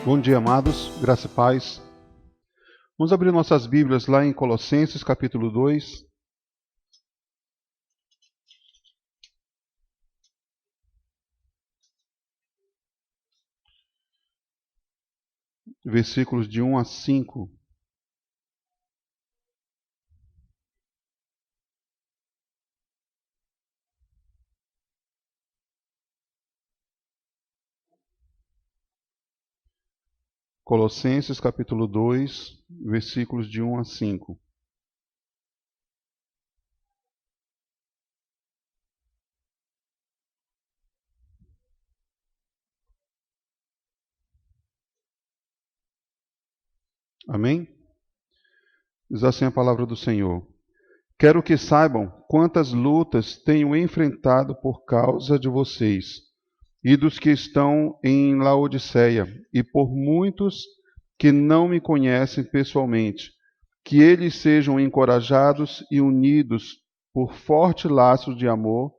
Bom dia, amados, graça e paz. Vamos abrir nossas Bíblias lá em Colossenses, capítulo 2. Versículos de 1 a 5. Colossenses, capítulo 2, versículos de 1 a 5. Amém? Diz assim a palavra do Senhor. Quero que saibam quantas lutas tenho enfrentado por causa de vocês e dos que estão em Laodiceia, e por muitos que não me conhecem pessoalmente, que eles sejam encorajados e unidos por forte laço de amor,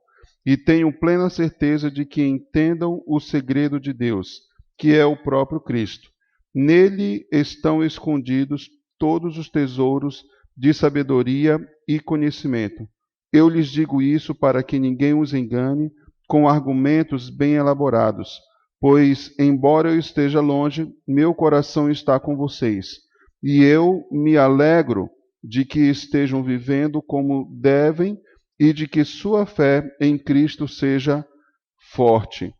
e tenham plena certeza de que entendam o segredo de Deus, que é o próprio Cristo. Nele estão escondidos todos os tesouros de sabedoria e conhecimento. Eu lhes digo isso para que ninguém os engane com argumentos bem elaborados, pois, embora eu esteja longe, meu coração está com vocês, e eu me alegro de que estejam vivendo como devem e de que sua fé em Cristo seja forte.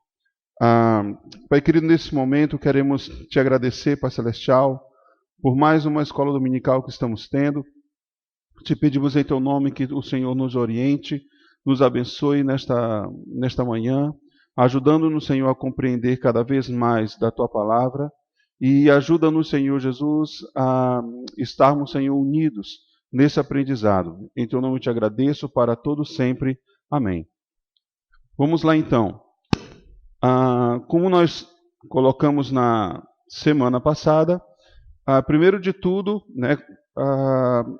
Pai querido, nesse momento queremos te agradecer, Pai Celestial, por mais uma escola dominical que estamos tendo. Te pedimos em teu nome que o Senhor nos oriente, nos abençoe nesta manhã, ajudando-nos, Senhor, a compreender cada vez mais da tua palavra, e ajuda-nos, Senhor Jesus, a estarmos, Senhor, unidos nesse aprendizado. Em teu nome te agradeço para todo sempre. Amém. Vamos lá então. Como nós colocamos na semana passada, primeiro de tudo, né,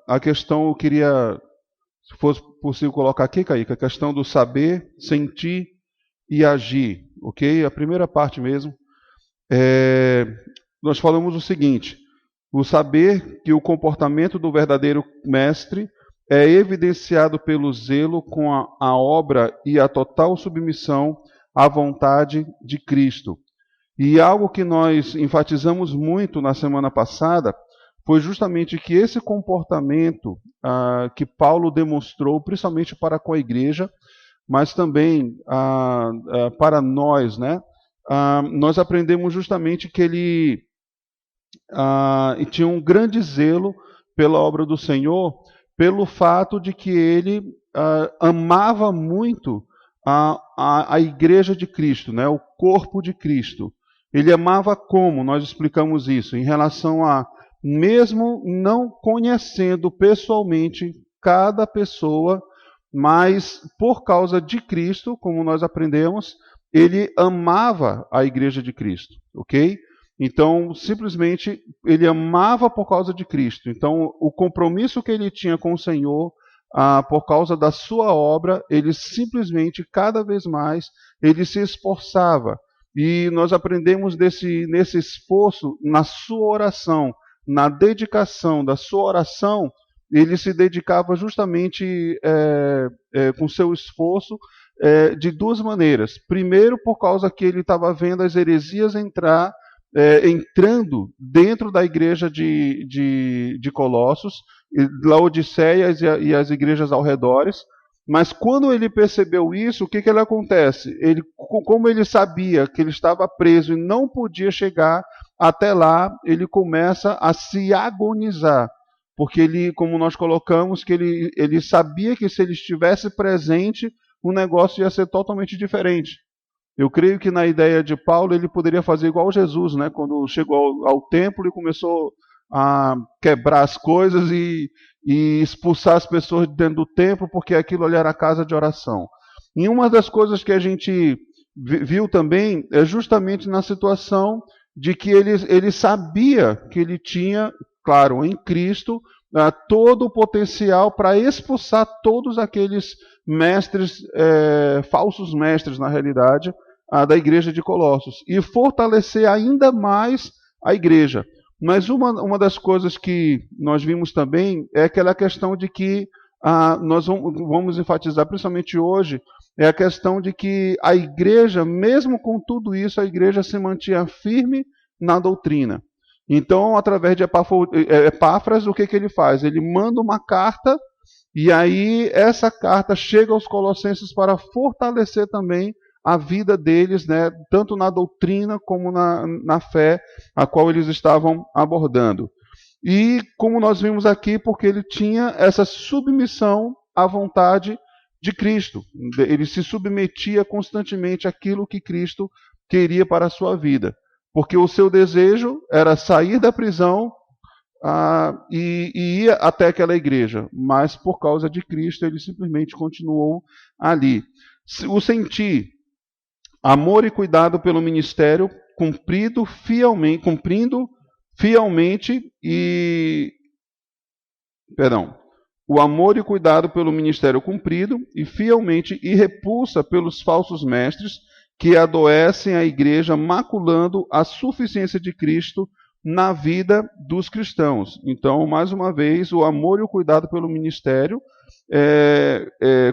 a questão eu queria, se fosse possível colocar aqui, Kaique, a questão do saber, sentir e agir, ok? A primeira parte mesmo. Nós falamos o seguinte: o saber que o comportamento do verdadeiro mestre é evidenciado pelo zelo com a obra e a total submissão à vontade de Cristo. E algo que nós enfatizamos muito na semana passada foi justamente que esse comportamento que Paulo demonstrou, principalmente para com a igreja, mas também para nós, né? Nós aprendemos justamente que ele tinha um grande zelo pela obra do Senhor, pelo fato de que ele amava muito a igreja de Cristo, né? O corpo de Cristo. Ele amava como? Nós explicamos isso, em relação a, mesmo não conhecendo pessoalmente cada pessoa, mas por causa de Cristo, como nós aprendemos, ele amava a igreja de Cristo, ok? Então, simplesmente, ele amava por causa de Cristo. Então, o compromisso que ele tinha com o Senhor, por causa da sua obra, ele simplesmente, cada vez mais, ele se esforçava. E nós aprendemos nesse esforço, na sua oração, na dedicação da sua oração, ele se dedicava justamente com seu esforço de duas maneiras. Primeiro, por causa que ele estava vendo as heresias entrando dentro da igreja de Colossos, Laodiceia e as igrejas ao redor. Mas quando ele percebeu isso, o que ele acontece? Como ele sabia que ele estava preso e não podia chegar até lá, ele começa a se agonizar. Porque ele, como nós colocamos, que ele sabia que se ele estivesse presente, o negócio ia ser totalmente diferente. Eu creio que na ideia de Paulo ele poderia fazer igual Jesus, né? Quando chegou ao templo e começou a quebrar as coisas e expulsar as pessoas de dentro do templo, porque aquilo ali era a casa de oração. E uma das coisas que a gente viu também é justamente na situação de que ele sabia que ele tinha, claro, em Cristo, todo o potencial para expulsar todos aqueles mestres, falsos mestres, na realidade, da igreja de Colossos, e fortalecer ainda mais a igreja. Mas uma das coisas que nós vimos também é aquela questão de que nós vamos enfatizar, principalmente hoje, é a questão de que a igreja, mesmo com tudo isso, a igreja se mantinha firme na doutrina. Então, através de Epáfras, o que ele faz? Ele manda uma carta, e aí essa carta chega aos Colossenses para fortalecer também a vida deles, né, tanto na doutrina como na fé a qual eles estavam abordando. E como nós vimos aqui, porque ele tinha essa submissão à vontade de Cristo. Ele se submetia constantemente àquilo que Cristo queria para a sua vida. Porque o seu desejo era sair da prisão e ir até aquela igreja. Mas por causa de Cristo, ele simplesmente continuou ali. O sentir amor e cuidado pelo ministério, cumprindo fielmente o amor e cuidado pelo ministério cumprido e fielmente e repulsa pelos falsos mestres que adoecem a igreja, maculando a suficiência de Cristo na vida dos cristãos. Então, mais uma vez, o amor e o cuidado pelo ministério,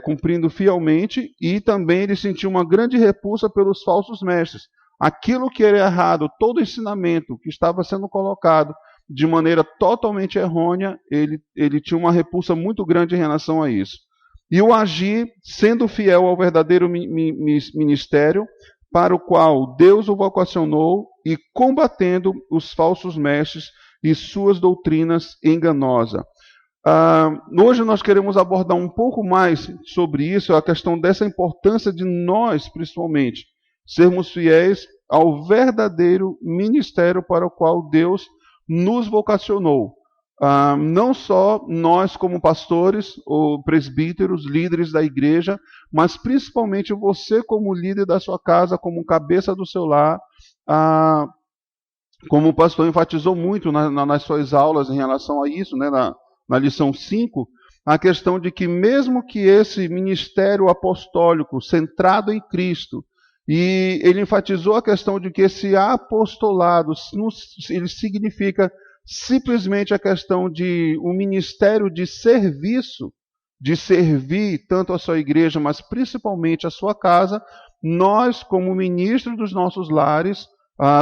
cumprindo fielmente, e também ele sentiu uma grande repulsa pelos falsos mestres. Aquilo que era errado, todo ensinamento que estava sendo colocado de maneira totalmente errônea, ele tinha uma repulsa muito grande em relação a isso. E o agir, sendo fiel ao verdadeiro ministério, para o qual Deus o vocacionou, e combatendo os falsos mestres e suas doutrinas enganosas. Hoje nós queremos abordar um pouco mais sobre isso, a questão dessa importância de nós, principalmente, sermos fiéis ao verdadeiro ministério para o qual Deus nos vocacionou. Não só nós como pastores ou presbíteros, líderes da igreja, mas principalmente você como líder da sua casa, como cabeça do seu lar, como o pastor enfatizou muito nas suas aulas em relação a isso, né, na lição 5, a questão de que mesmo que esse ministério apostólico centrado em Cristo, e ele enfatizou a questão de que esse apostolado, ele significa simplesmente a questão de um ministério de serviço, de servir tanto a sua igreja, mas principalmente a sua casa. Nós, como ministros dos nossos lares,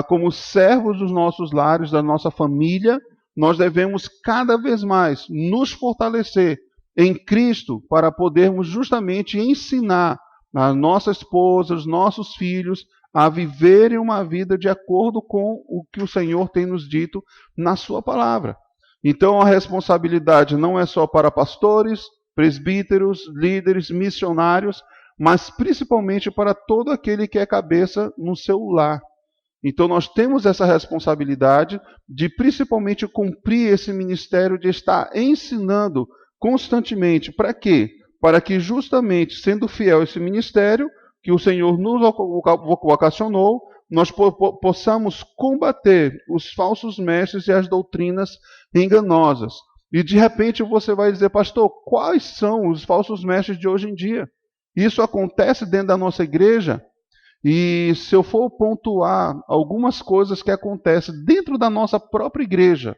como servos dos nossos lares, da nossa família, nós devemos cada vez mais nos fortalecer em Cristo para podermos justamente ensinar a nossa esposa, os nossos filhos, a viverem uma vida de acordo com o que o Senhor tem nos dito na sua palavra. Então a responsabilidade não é só para pastores, presbíteros, líderes, missionários, mas principalmente para todo aquele que é cabeça no seu lar. Então nós temos essa responsabilidade de principalmente cumprir esse ministério de estar ensinando constantemente. Para quê? Para que justamente, sendo fiel a esse ministério que o Senhor nos vocacionou, nós possamos combater os falsos mestres e as doutrinas enganosas. E de repente você vai dizer, pastor, quais são os falsos mestres de hoje em dia? Isso acontece dentro da nossa igreja? E se eu for pontuar algumas coisas que acontecem dentro da nossa própria igreja,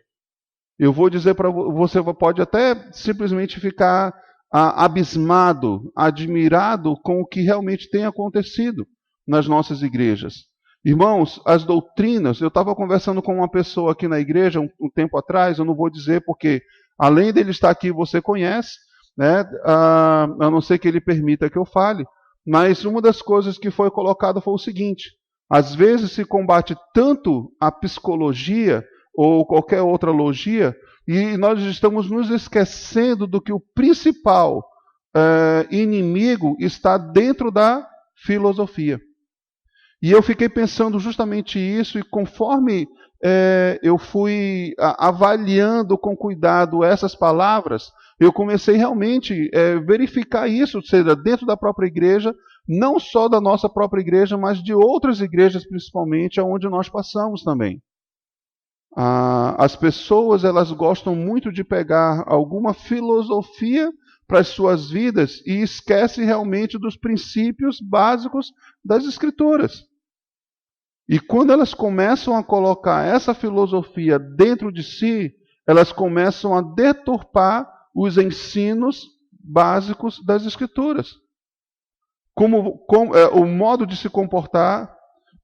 eu vou dizer para você, pode até simplesmente ficar abismado, admirado com o que realmente tem acontecido nas nossas igrejas. Irmãos, as doutrinas, eu estava conversando com uma pessoa aqui na igreja um tempo atrás, eu não vou dizer porque, além dele estar aqui, você conhece, né, a não ser que ele permita que eu fale, mas uma das coisas que foi colocado foi o seguinte: às vezes se combate tanto a psicologia ou qualquer outra logia, e nós estamos nos esquecendo do que o principal inimigo está dentro da filosofia. E eu fiquei pensando justamente isso, e conforme eu fui avaliando com cuidado essas palavras, eu comecei realmente a verificar isso, ou seja, dentro da própria igreja, não só da nossa própria igreja, mas de outras igrejas principalmente, onde nós passamos também. As pessoas, elas gostam muito de pegar alguma filosofia para as suas vidas e esquecem realmente dos princípios básicos das Escrituras. E quando elas começam a colocar essa filosofia dentro de si, elas começam a deturpar os ensinos básicos das Escrituras. O modo de se comportar,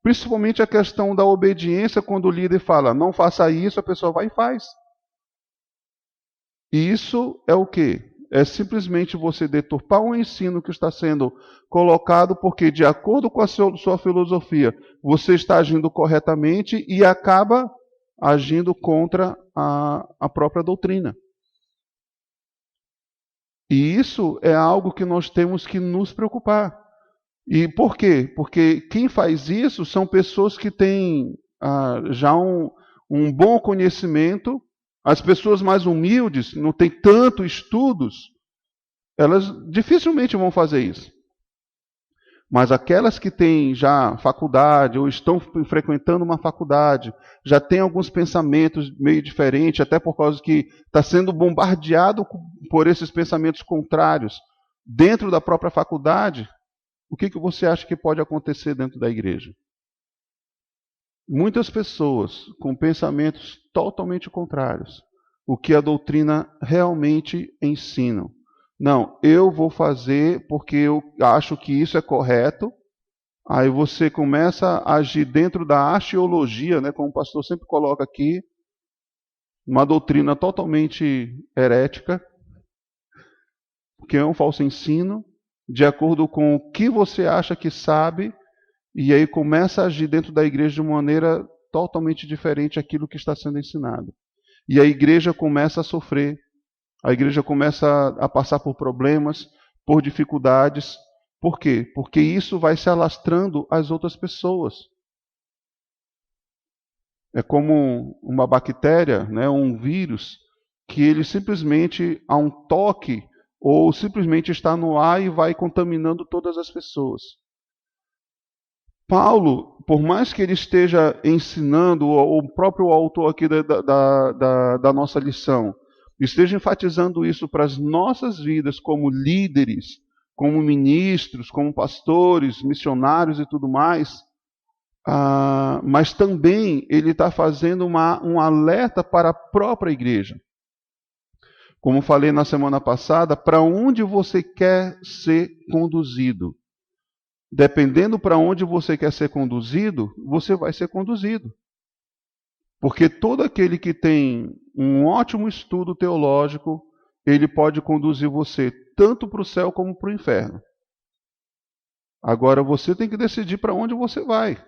principalmente a questão da obediência, quando o líder fala, não faça isso, a pessoa vai e faz. E isso é o quê? É simplesmente você deturpar o ensino que está sendo colocado, porque de acordo com a sua filosofia, você está agindo corretamente e acaba agindo contra a própria doutrina. E isso é algo que nós temos que nos preocupar. E por quê? Porque quem faz isso são pessoas que têm já um bom conhecimento. As pessoas mais humildes, não têm tanto estudos, elas dificilmente vão fazer isso. Mas aquelas que têm já faculdade, ou estão frequentando uma faculdade, já têm alguns pensamentos meio diferentes, até por causa que está sendo bombardeado por esses pensamentos contrários dentro da própria faculdade, o que você acha que pode acontecer dentro da igreja? Muitas pessoas com pensamentos totalmente contrários, o que a doutrina realmente ensina. Não, eu vou fazer porque eu acho que isso é correto. Aí você começa a agir dentro da axiologia, né, como o pastor sempre coloca aqui, uma doutrina totalmente herética, que é um falso ensino, de acordo com o que você acha que sabe, e aí começa a agir dentro da igreja de uma maneira totalmente diferente daquilo que está sendo ensinado. E a igreja começa a sofrer, a igreja começa a passar por problemas, por dificuldades. Por quê? Porque isso vai se alastrando às outras pessoas. É como uma bactéria, né, um vírus, que ele simplesmente, a um toque, ou simplesmente está no ar e vai contaminando todas as pessoas. Paulo, por mais que ele esteja ensinando, o próprio autor aqui da nossa lição, esteja enfatizando isso para as nossas vidas como líderes, como ministros, como pastores, missionários e tudo mais, mas também ele está fazendo um alerta para a própria igreja. Como falei na semana passada, para onde você quer ser conduzido? Dependendo para onde você quer ser conduzido, você vai ser conduzido. Porque todo aquele que tem um ótimo estudo teológico, ele pode conduzir você tanto para o céu como para o inferno. Agora você tem que decidir para onde você vai.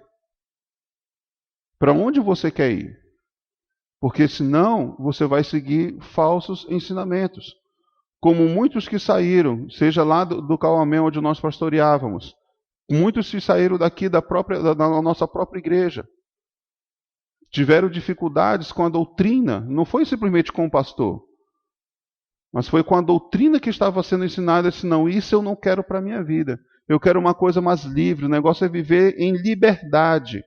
Para onde você quer ir. Porque senão você vai seguir falsos ensinamentos. Como muitos que saíram, seja lá do Cauamé onde nós pastoreávamos, muitos se saíram daqui da nossa própria igreja. Tiveram dificuldades com a doutrina, não foi simplesmente com o pastor, mas foi com a doutrina que estava sendo ensinada. Disse, não, isso eu não quero para a minha vida. Eu quero uma coisa mais livre, o negócio é viver em liberdade.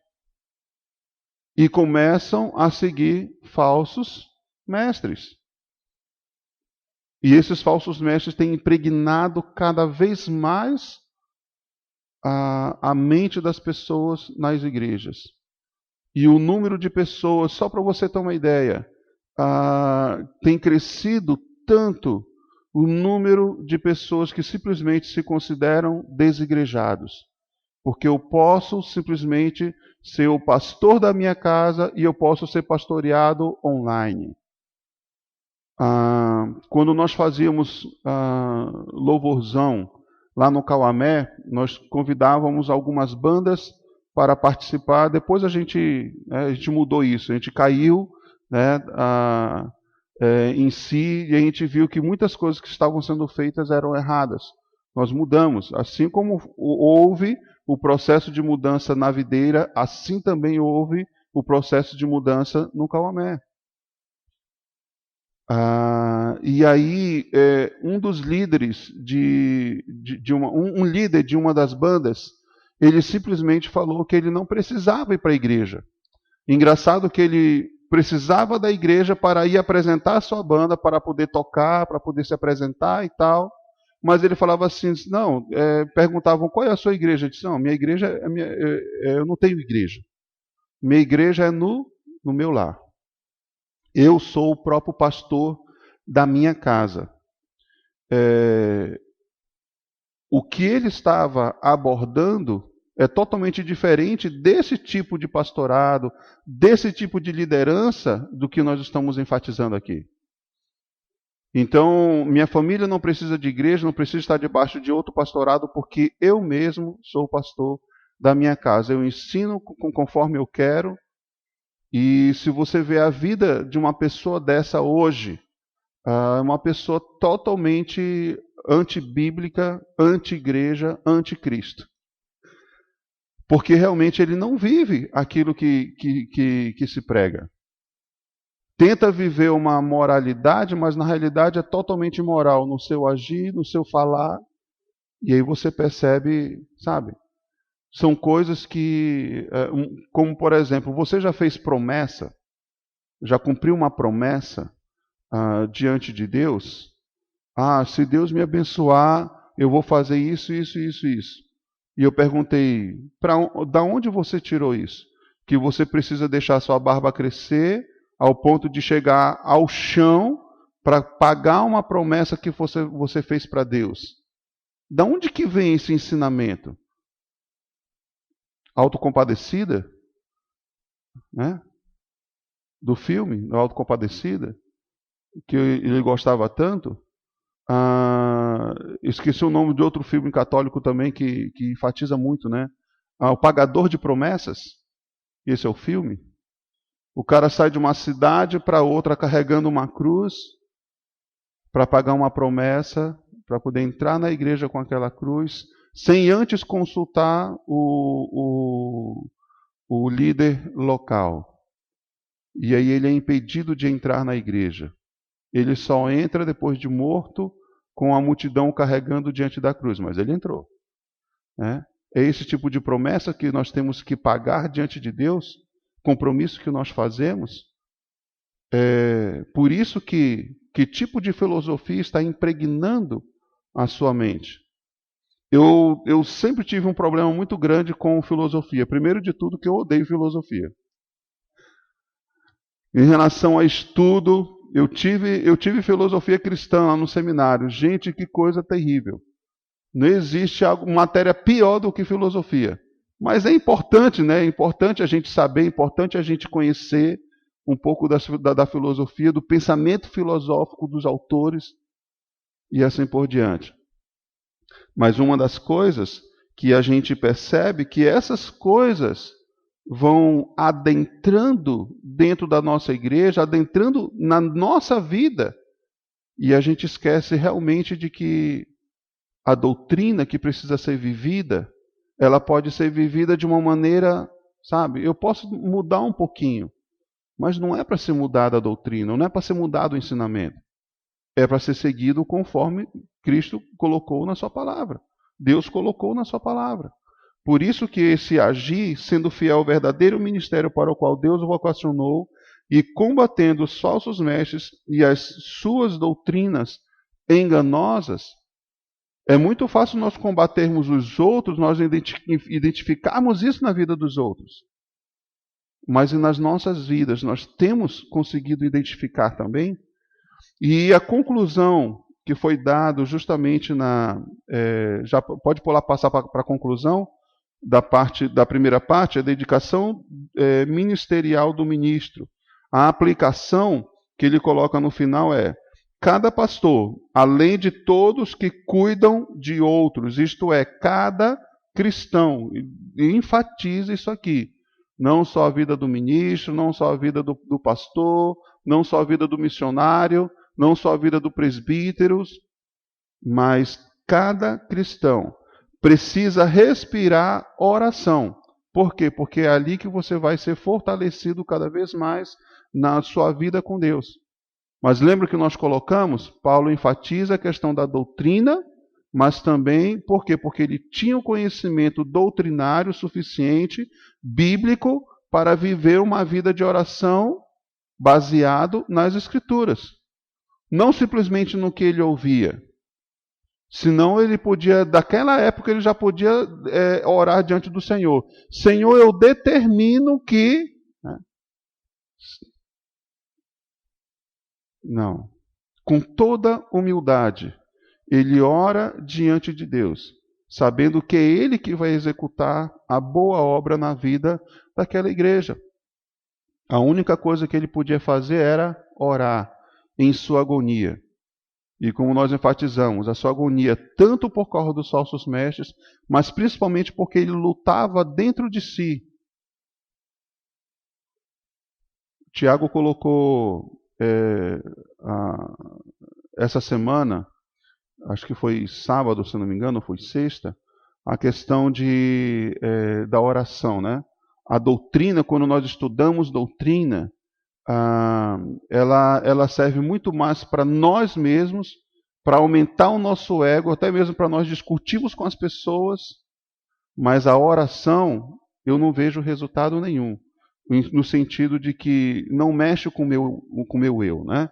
E começam a seguir falsos mestres. E esses falsos mestres têm impregnado cada vez mais a mente das pessoas nas igrejas. E o número de pessoas, só para você ter uma ideia, tem crescido tanto o número de pessoas que simplesmente se consideram desigrejados. Porque eu posso simplesmente ser o pastor da minha casa e eu posso ser pastoreado online. Quando nós fazíamos louvorzão lá no Cauamé, nós convidávamos algumas bandas para participar. Depois a gente mudou isso, a gente caiu, né, em si, e a gente viu que muitas coisas que estavam sendo feitas eram erradas. Nós mudamos. Assim como houve o processo de mudança na videira, assim também houve o processo de mudança no Cauamé. E aí, um dos líderes um líder de uma das bandas, ele simplesmente falou que ele não precisava ir para a igreja. Engraçado que ele precisava da igreja para ir apresentar a sua banda, para poder tocar, para poder se apresentar e tal. Mas ele falava assim, não, perguntavam qual é a sua igreja? Ele disse, não, minha igreja, eu não tenho igreja. Minha igreja é no meu lar. Eu sou o próprio pastor da minha casa. O que ele estava abordando é totalmente diferente desse tipo de pastorado, desse tipo de liderança do que nós estamos enfatizando aqui. Então, minha família não precisa de igreja, não precisa estar debaixo de outro pastorado, porque eu mesmo sou o pastor da minha casa. Eu ensino conforme eu quero. E se você vê a vida de uma pessoa dessa hoje, é uma pessoa totalmente antibíblica, anti-igreja, anticristo. Porque realmente ele não vive aquilo que se prega. Tenta viver uma moralidade, mas na realidade é totalmente imoral no seu agir, no seu falar. E aí você percebe, sabe? São coisas que, como por exemplo, você já fez promessa, já cumpriu uma promessa diante de Deus? Se Deus me abençoar, eu vou fazer isso, isso, isso, isso. E eu perguntei, da onde você tirou isso? Que você precisa deixar sua barba crescer ao ponto de chegar ao chão para pagar uma promessa que você fez para Deus. Da onde que vem esse ensinamento? Autocompadecida? Né? Do filme, Autocompadecida? Que ele gostava tanto? Esqueci o nome de outro filme católico também que enfatiza muito, né? O Pagador de Promessas. Esse é o filme. O cara sai de uma cidade para outra carregando uma cruz para pagar uma promessa, para poder entrar na igreja com aquela cruz, sem antes consultar o líder local. E aí ele é impedido de entrar na igreja. Ele só entra depois de morto, com a multidão carregando diante da cruz, mas ele entrou. Né? É esse tipo de promessa que nós temos que pagar diante de Deus, compromisso que nós fazemos. Por isso que tipo de filosofia está impregnando a sua mente? Eu sempre tive um problema muito grande com filosofia. Primeiro de tudo que eu odeio filosofia. Em relação a estudo, eu tive filosofia cristã lá no seminário. Gente, que coisa terrível. Não existe matéria pior do que filosofia. Mas é importante, né? É importante a gente saber, é importante a gente conhecer um pouco da filosofia, do pensamento filosófico dos autores e assim por diante. Mas uma das coisas que a gente percebe que essas coisas vão adentrando dentro da nossa igreja, adentrando na nossa vida, e a gente esquece realmente de que a doutrina que precisa ser vivida, ela pode ser vivida de uma maneira, sabe? Eu posso mudar um pouquinho, mas não é para ser mudada a doutrina, não é para ser mudado o ensinamento. É para ser seguido conforme Cristo colocou na sua palavra. Deus colocou na sua palavra. Por isso que esse agir, sendo fiel ao verdadeiro ministério para o qual Deus o vocacionou e combatendo os falsos mestres e as suas doutrinas enganosas, é muito fácil nós combatermos os outros, nós identificarmos isso na vida dos outros. Mas nas nossas vidas nós temos conseguido identificar também. E a conclusão que foi dada justamente já pode passar para a conclusão da primeira parte, a dedicação ministerial do ministro. A aplicação que ele coloca no final é: cada pastor, além de todos que cuidam de outros, isto é, cada cristão, e enfatiza isso aqui, não só a vida do ministro, não só a vida do pastor, não só a vida do missionário, não só a vida do presbítero, mas cada cristão precisa respirar oração. Por quê? Porque é ali que você vai ser fortalecido cada vez mais na sua vida com Deus. Mas lembra que nós colocamos? Paulo enfatiza a questão da doutrina, mas também, por quê? Porque ele tinha o conhecimento doutrinário suficiente, bíblico, para viver uma vida de oração baseado nas Escrituras. Não simplesmente no que ele ouvia, Senão ele podia, daquela época, ele já podia orar diante do Senhor. Senhor, eu determino que... Né? Não. Com toda humildade, ele ora diante de Deus, sabendo que é ele que vai executar a boa obra na vida daquela igreja. A única coisa que ele podia fazer era orar em sua agonia. E como nós enfatizamos, a sua agonia tanto por causa dos falsos mestres, mas principalmente porque ele lutava dentro de si. Tiago colocou essa semana, acho que foi sábado, se não me engano, foi sexta, a questão da oração, né? A doutrina, quando nós estudamos doutrina, ela serve muito mais para nós mesmos, para aumentar o nosso ego, até mesmo para nós discutirmos com as pessoas, mas a oração, eu não vejo resultado nenhum, no sentido de que não mexe com o meu eu, né?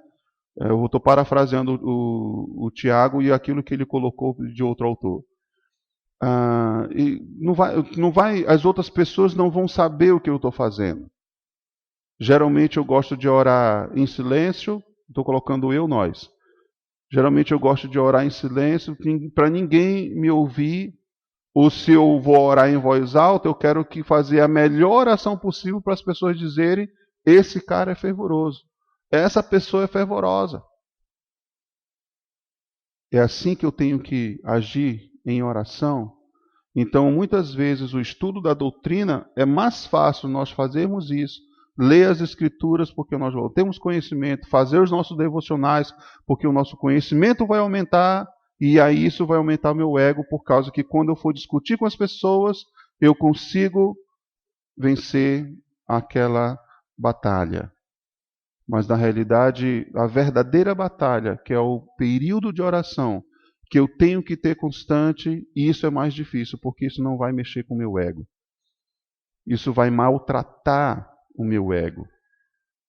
Eu estou parafraseando o Tiago e aquilo que ele colocou de outro autor. E não vai, as outras pessoas não vão saber o que eu estou fazendo. Geralmente eu gosto de orar em silêncio, estou colocando eu, nós. Geralmente eu gosto de orar em silêncio para ninguém me ouvir, ou se eu vou orar em voz alta, eu quero fazer a melhor oração possível para as pessoas dizerem: esse cara é fervoroso, essa pessoa é fervorosa. É assim que eu tenho que agir em oração. Então, muitas vezes, o estudo da doutrina é mais fácil nós fazermos isso, ler as Escrituras, porque nós temos conhecimento, fazer os nossos devocionais, porque o nosso conhecimento vai aumentar, e aí isso vai aumentar o meu ego, por causa que quando eu for discutir com as pessoas, eu consigo vencer aquela batalha. Mas, na realidade, a verdadeira batalha, que é o período de oração, que eu tenho que ter constante, e isso é mais difícil, porque isso não vai mexer com o meu ego. Isso vai maltratar o meu ego.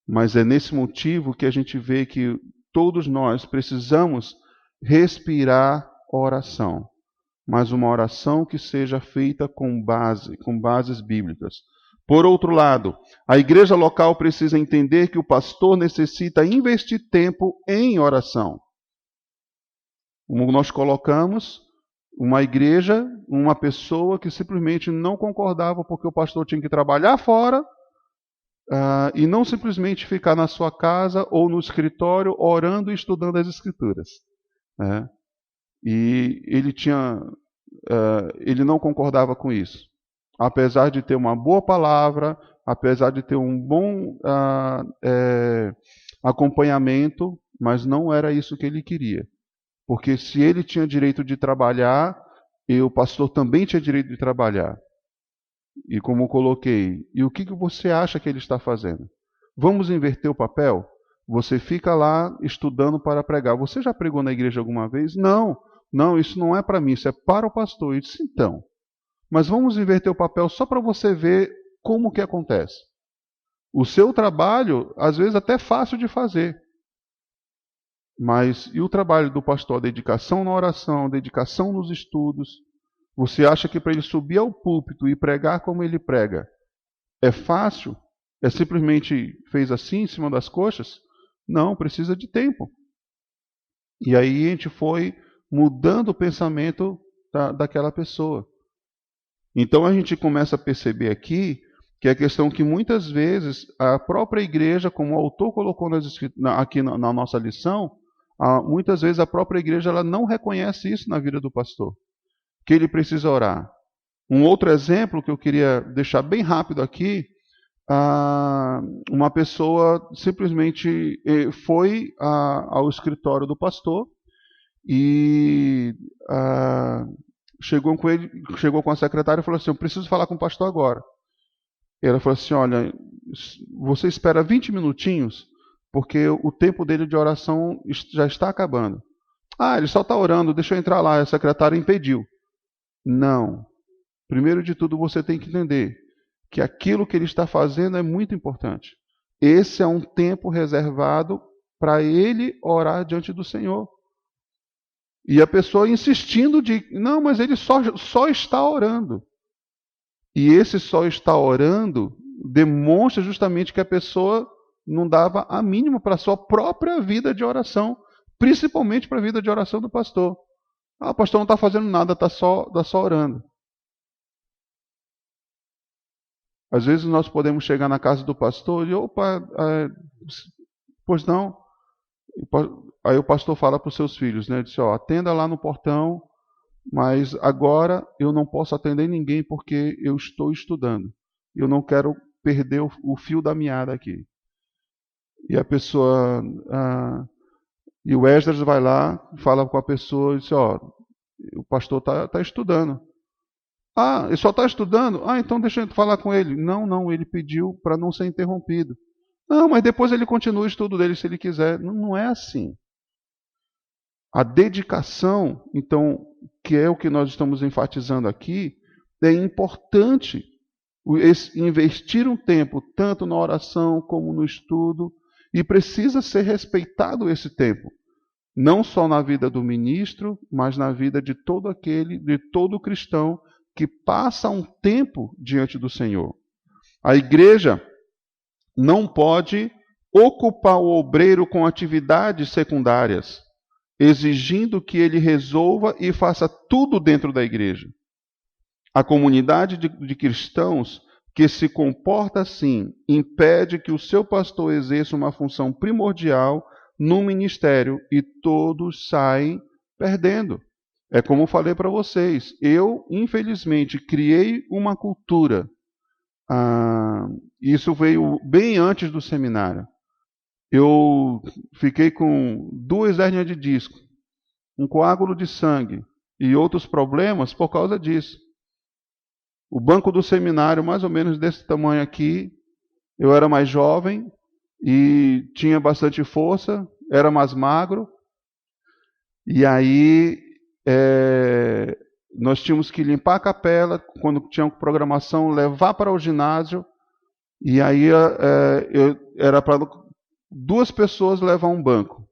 Mas é nesse motivo que a gente vê que todos nós precisamos respirar oração. Mas uma oração que seja feita com bases bíblicas. Por outro lado, a igreja local precisa entender que o pastor necessita investir tempo em oração. Como nós colocamos, uma igreja, uma pessoa que simplesmente não concordava porque o pastor tinha que trabalhar fora e não simplesmente ficar na sua casa ou no escritório orando e estudando as Escrituras. Né? E ele não concordava com isso. Apesar de ter uma boa palavra, apesar de ter um bom acompanhamento, mas não era isso que ele queria. Porque se ele tinha direito de trabalhar, o pastor também tinha direito de trabalhar. E como eu coloquei, e o que você acha que ele está fazendo? Vamos inverter o papel? Você fica lá estudando para pregar. Você já pregou na igreja alguma vez? Não, isso não é para mim, isso é para o pastor. Eu disse, então. Mas vamos inverter o papel só para você ver como que acontece. O seu trabalho, às vezes, até é fácil de fazer. Mas e o trabalho do pastor? A dedicação na oração, a dedicação nos estudos. Você acha que para ele subir ao púlpito e pregar como ele prega, é fácil? É simplesmente fez assim em cima das coxas? Não, precisa de tempo. E aí a gente foi mudando o pensamento daquela pessoa. Então a gente começa a perceber aqui que a questão que muitas vezes a própria igreja, como o autor colocou aqui na nossa lição, muitas vezes a própria igreja ela não reconhece isso na vida do pastor, que ele precisa orar. Um outro exemplo que eu queria deixar bem rápido aqui, uma pessoa simplesmente foi ao escritório do pastor e chegou com a secretária e falou assim: eu preciso falar com o pastor agora. Ela falou assim: olha, você espera 20 minutinhos, porque o tempo dele de oração já está acabando. Ele só está orando, deixa eu entrar lá. A secretária impediu. Não. Primeiro de tudo, você tem que entender que aquilo que ele está fazendo é muito importante. Esse é um tempo reservado para ele orar diante do Senhor. E a pessoa insistindo de, não, mas ele só está orando. E esse só está orando demonstra justamente que a pessoa não dava a mínima para a sua própria vida de oração, principalmente para a vida de oração do pastor. Ah, o pastor não está fazendo nada, está só orando. Às vezes nós podemos chegar na casa do pastor e, opa, pois não. Aí o pastor fala para os seus filhos, né? Diz, ó, atenda lá no portão, mas agora eu não posso atender ninguém porque eu estou estudando. Eu não quero perder o fio da meada aqui. E a pessoa... e o Esdras vai lá, fala com a pessoa e diz, ó, o pastor está estudando. Ah, ele só está estudando? Ah, então deixa eu falar com ele. Não, ele pediu para não ser interrompido. Não, mas depois ele continua o estudo dele se ele quiser. Não é assim. A dedicação, então, que é o que nós estamos enfatizando aqui, é importante investir um tempo tanto na oração como no estudo, e precisa ser respeitado esse tempo, não só na vida do ministro, mas na vida de todo cristão que passa um tempo diante do Senhor. A igreja não pode ocupar o obreiro com atividades secundárias, exigindo que ele resolva e faça tudo dentro da igreja. A comunidade de cristãos que se comporta assim impede que o seu pastor exerça uma função primordial no ministério e todos saem perdendo. É como eu falei para vocês, eu, infelizmente, criei uma cultura. Isso veio bem antes do seminário. Eu fiquei com 2 hérnias de disco, um coágulo de sangue e outros problemas por causa disso. O banco do seminário, mais ou menos desse tamanho aqui, eu era mais jovem e tinha bastante força, era mais magro. E aí nós tínhamos que limpar a capela, quando tinha programação, levar para o ginásio. E aí era para 2 pessoas levar um banco.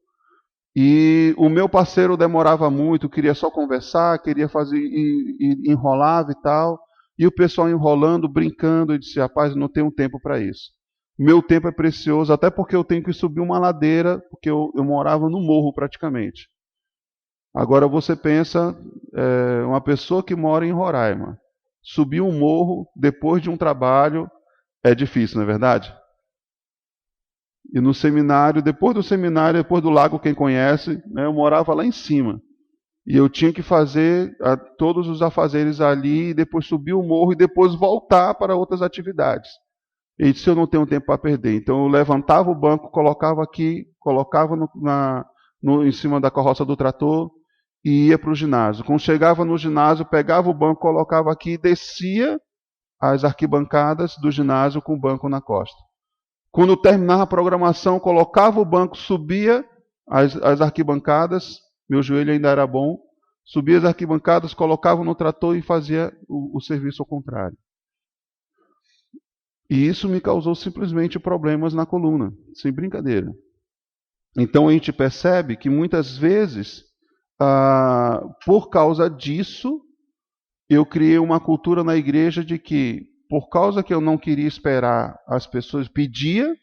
E o meu parceiro demorava muito, queria só conversar, queria fazer, e enrolava e tal. E o pessoal enrolando, brincando, eu disse, rapaz, não tenho tempo para isso. Meu tempo é precioso, até porque eu tenho que subir uma ladeira, porque eu morava no morro praticamente. Agora você pensa, uma pessoa que mora em Roraima, subir um morro depois de um trabalho é difícil, não é verdade? E no seminário, depois do lago, quem conhece, né, eu morava lá em cima. E eu tinha que fazer todos os afazeres ali, depois subir o morro e depois voltar para outras atividades. E disse, eu não tenho tempo para perder. Então eu levantava o banco, colocava aqui, colocava em cima da carroça do trator e ia para o ginásio. Quando chegava no ginásio, pegava o banco, colocava aqui e descia as arquibancadas do ginásio com o banco na costa. Quando terminava a programação, colocava o banco, subia as arquibancadas, meu joelho ainda era bom, subia as arquibancadas, colocava no trator e fazia o serviço ao contrário. E isso me causou simplesmente problemas na coluna, sem brincadeira. Então a gente percebe que muitas vezes, por causa disso, eu criei uma cultura na igreja de que, por causa que eu não queria esperar as pessoas, pedia,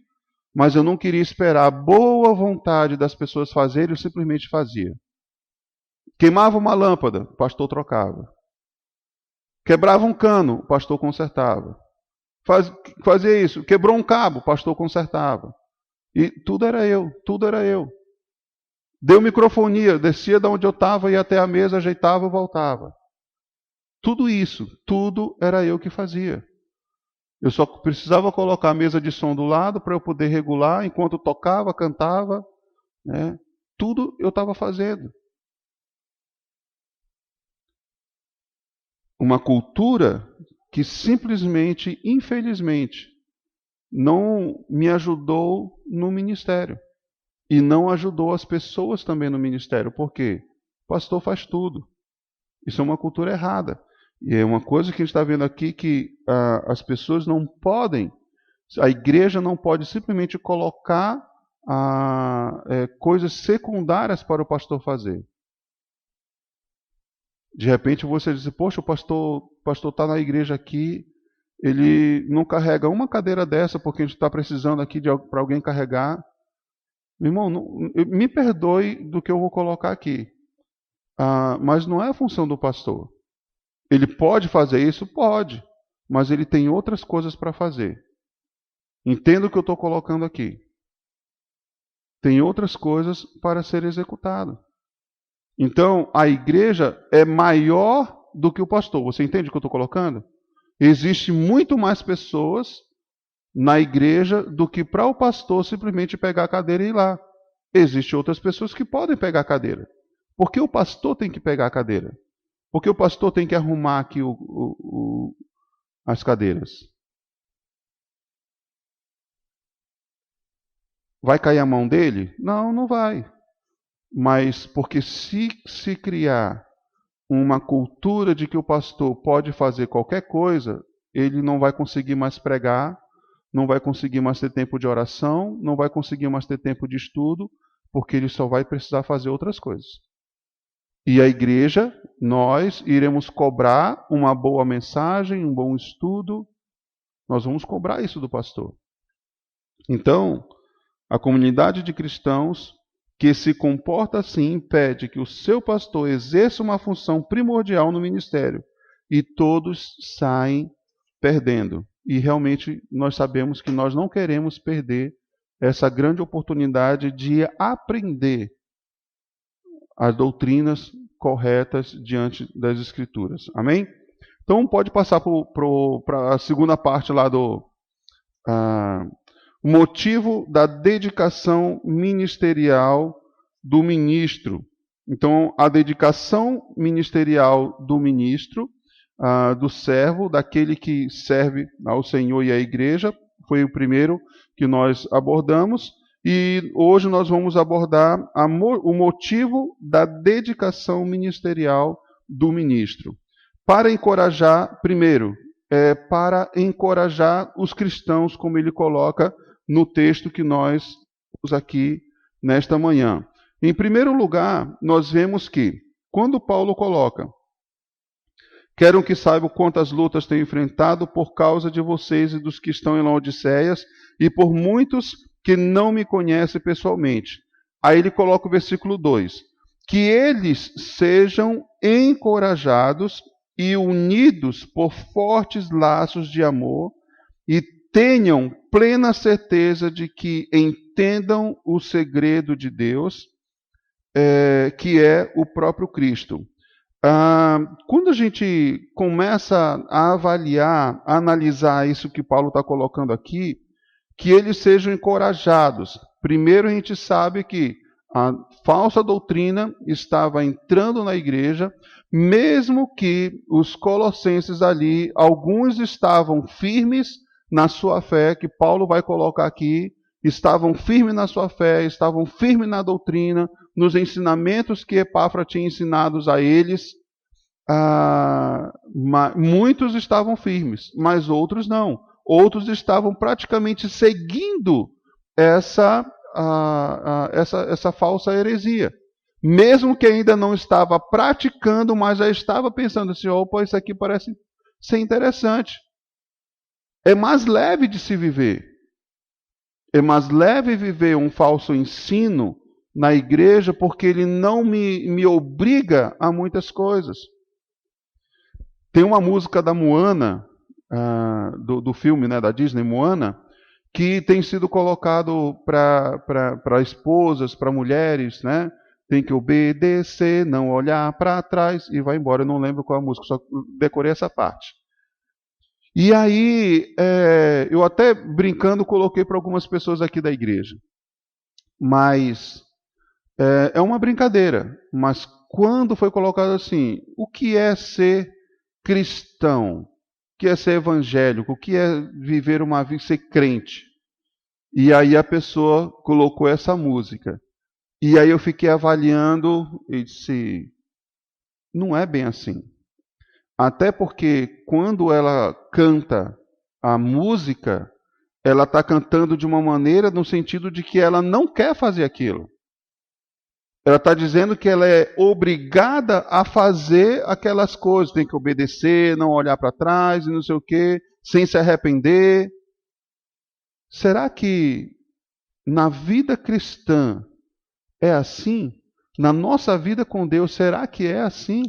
mas eu não queria esperar a boa vontade das pessoas fazerem, eu simplesmente fazia. Queimava uma lâmpada, o pastor trocava. Quebrava um cano, o pastor consertava. Fazia isso, quebrou um cabo, o pastor consertava. E tudo era eu. Deu microfonia, descia de onde eu estava, ia até a mesa, ajeitava e voltava. Tudo era eu que fazia. Eu só precisava colocar a mesa de som do lado para eu poder regular enquanto tocava, cantava. Né? Tudo eu estava fazendo. Uma cultura que simplesmente, infelizmente, não me ajudou no ministério. E não ajudou as pessoas também no ministério. Por quê? O pastor faz tudo. Isso é uma cultura errada. E é uma coisa que a gente está vendo aqui que as pessoas não podem, a igreja não pode simplesmente colocar coisas secundárias para o pastor fazer. De repente você diz, poxa, o pastor está na igreja aqui, ele não carrega uma cadeira dessa porque a gente está precisando aqui para alguém carregar. Meu irmão, me perdoe do que eu vou colocar aqui, mas não é a função do pastor. Ele pode fazer isso? Pode, mas ele tem outras coisas para fazer. Entenda o que eu estou colocando aqui. Tem outras coisas para ser executado. Então, a igreja é maior do que o pastor. Você entende o que eu estou colocando? Existe muito mais pessoas na igreja do que para o pastor simplesmente pegar a cadeira e ir lá. Existem outras pessoas que podem pegar a cadeira. Por que o pastor tem que pegar a cadeira? Por que o pastor tem que arrumar aqui as cadeiras? Vai cair a mão dele? Não, não vai. Mas porque se criar uma cultura de que o pastor pode fazer qualquer coisa, ele não vai conseguir mais pregar, não vai conseguir mais ter tempo de oração, não vai conseguir mais ter tempo de estudo, porque ele só vai precisar fazer outras coisas. E a igreja, nós iremos cobrar uma boa mensagem, um bom estudo, nós vamos cobrar isso do pastor. Então, a comunidade de cristãos que se comporta assim pede que o seu pastor exerça uma função primordial no ministério e todos saem perdendo. E realmente nós sabemos que nós não queremos perder essa grande oportunidade de aprender as doutrinas corretas diante das Escrituras. Amém? Então pode passar para a segunda parte lá do motivo da dedicação ministerial do ministro. Então, a dedicação ministerial do ministro, do servo, daquele que serve ao Senhor e à igreja, foi o primeiro que nós abordamos. E hoje nós vamos abordar o motivo da dedicação ministerial do ministro. Para encorajar, primeiro, para encorajar os cristãos, como ele coloca no texto que nós temos aqui nesta manhã. Em primeiro lugar, nós vemos que, quando Paulo coloca, quero que saibam quantas lutas tenho enfrentado por causa de vocês e dos que estão em Laodiceias, e por muitos que não me conhecem pessoalmente. Aí ele coloca o versículo 2. Que eles sejam encorajados e unidos por fortes laços de amor, e tenham plena certeza de que entendam o segredo de Deus, que é o próprio Cristo. Quando a gente começa a avaliar, a analisar isso que Paulo está colocando aqui, que eles sejam encorajados. Primeiro a gente sabe que a falsa doutrina estava entrando na igreja, mesmo que os colossenses ali, alguns estavam firmes na sua fé, que Paulo vai colocar aqui, estavam firmes na sua fé, estavam firmes na doutrina, nos ensinamentos que Epáfra tinha ensinados a eles. Muitos estavam firmes, mas outros não. Outros estavam praticamente seguindo essa falsa heresia. Mesmo que ainda não estava praticando, mas já estava pensando assim, opa, isso aqui parece ser interessante. É mais leve de se viver. É mais leve viver um falso ensino na igreja, porque ele não me obriga a muitas coisas. Tem uma música da Moana, do filme, né, da Disney, Moana, que tem sido colocado para esposas, para mulheres, né? Tem que obedecer, não olhar para trás e vai embora. Eu não lembro qual é a música, só decorei essa parte. E aí, eu até brincando coloquei para algumas pessoas aqui da igreja. Mas é uma brincadeira. Mas quando foi colocado assim, o que é ser cristão? O que é ser evangélico? O que é viver uma vida, ser crente? E aí a pessoa colocou essa música. E aí eu fiquei avaliando e disse, não é bem assim. Até porque quando ela canta a música, ela está cantando de uma maneira no sentido de que ela não quer fazer aquilo. Ela está dizendo que ela é obrigada a fazer aquelas coisas. Tem que obedecer, não olhar para trás e não sei o quê, sem se arrepender. Será que na vida cristã é assim? Na nossa vida com Deus, será que é assim?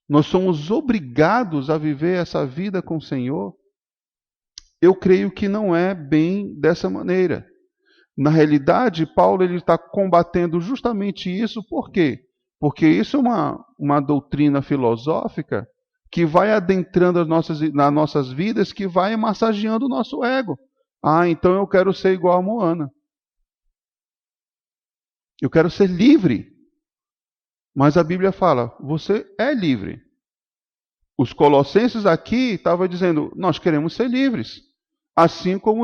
Nós somos obrigados a viver essa vida com o Senhor? Eu creio que não é bem dessa maneira. Na realidade, Paulo está combatendo justamente isso. Por quê? Porque isso é uma doutrina filosófica que vai adentrando nas nossas vidas, que vai massageando o nosso ego. Ah, então eu quero ser igual a Moana. Eu quero ser livre. Mas a Bíblia fala, você é livre. Os colossenses aqui estavam dizendo, nós queremos ser livres. Assim como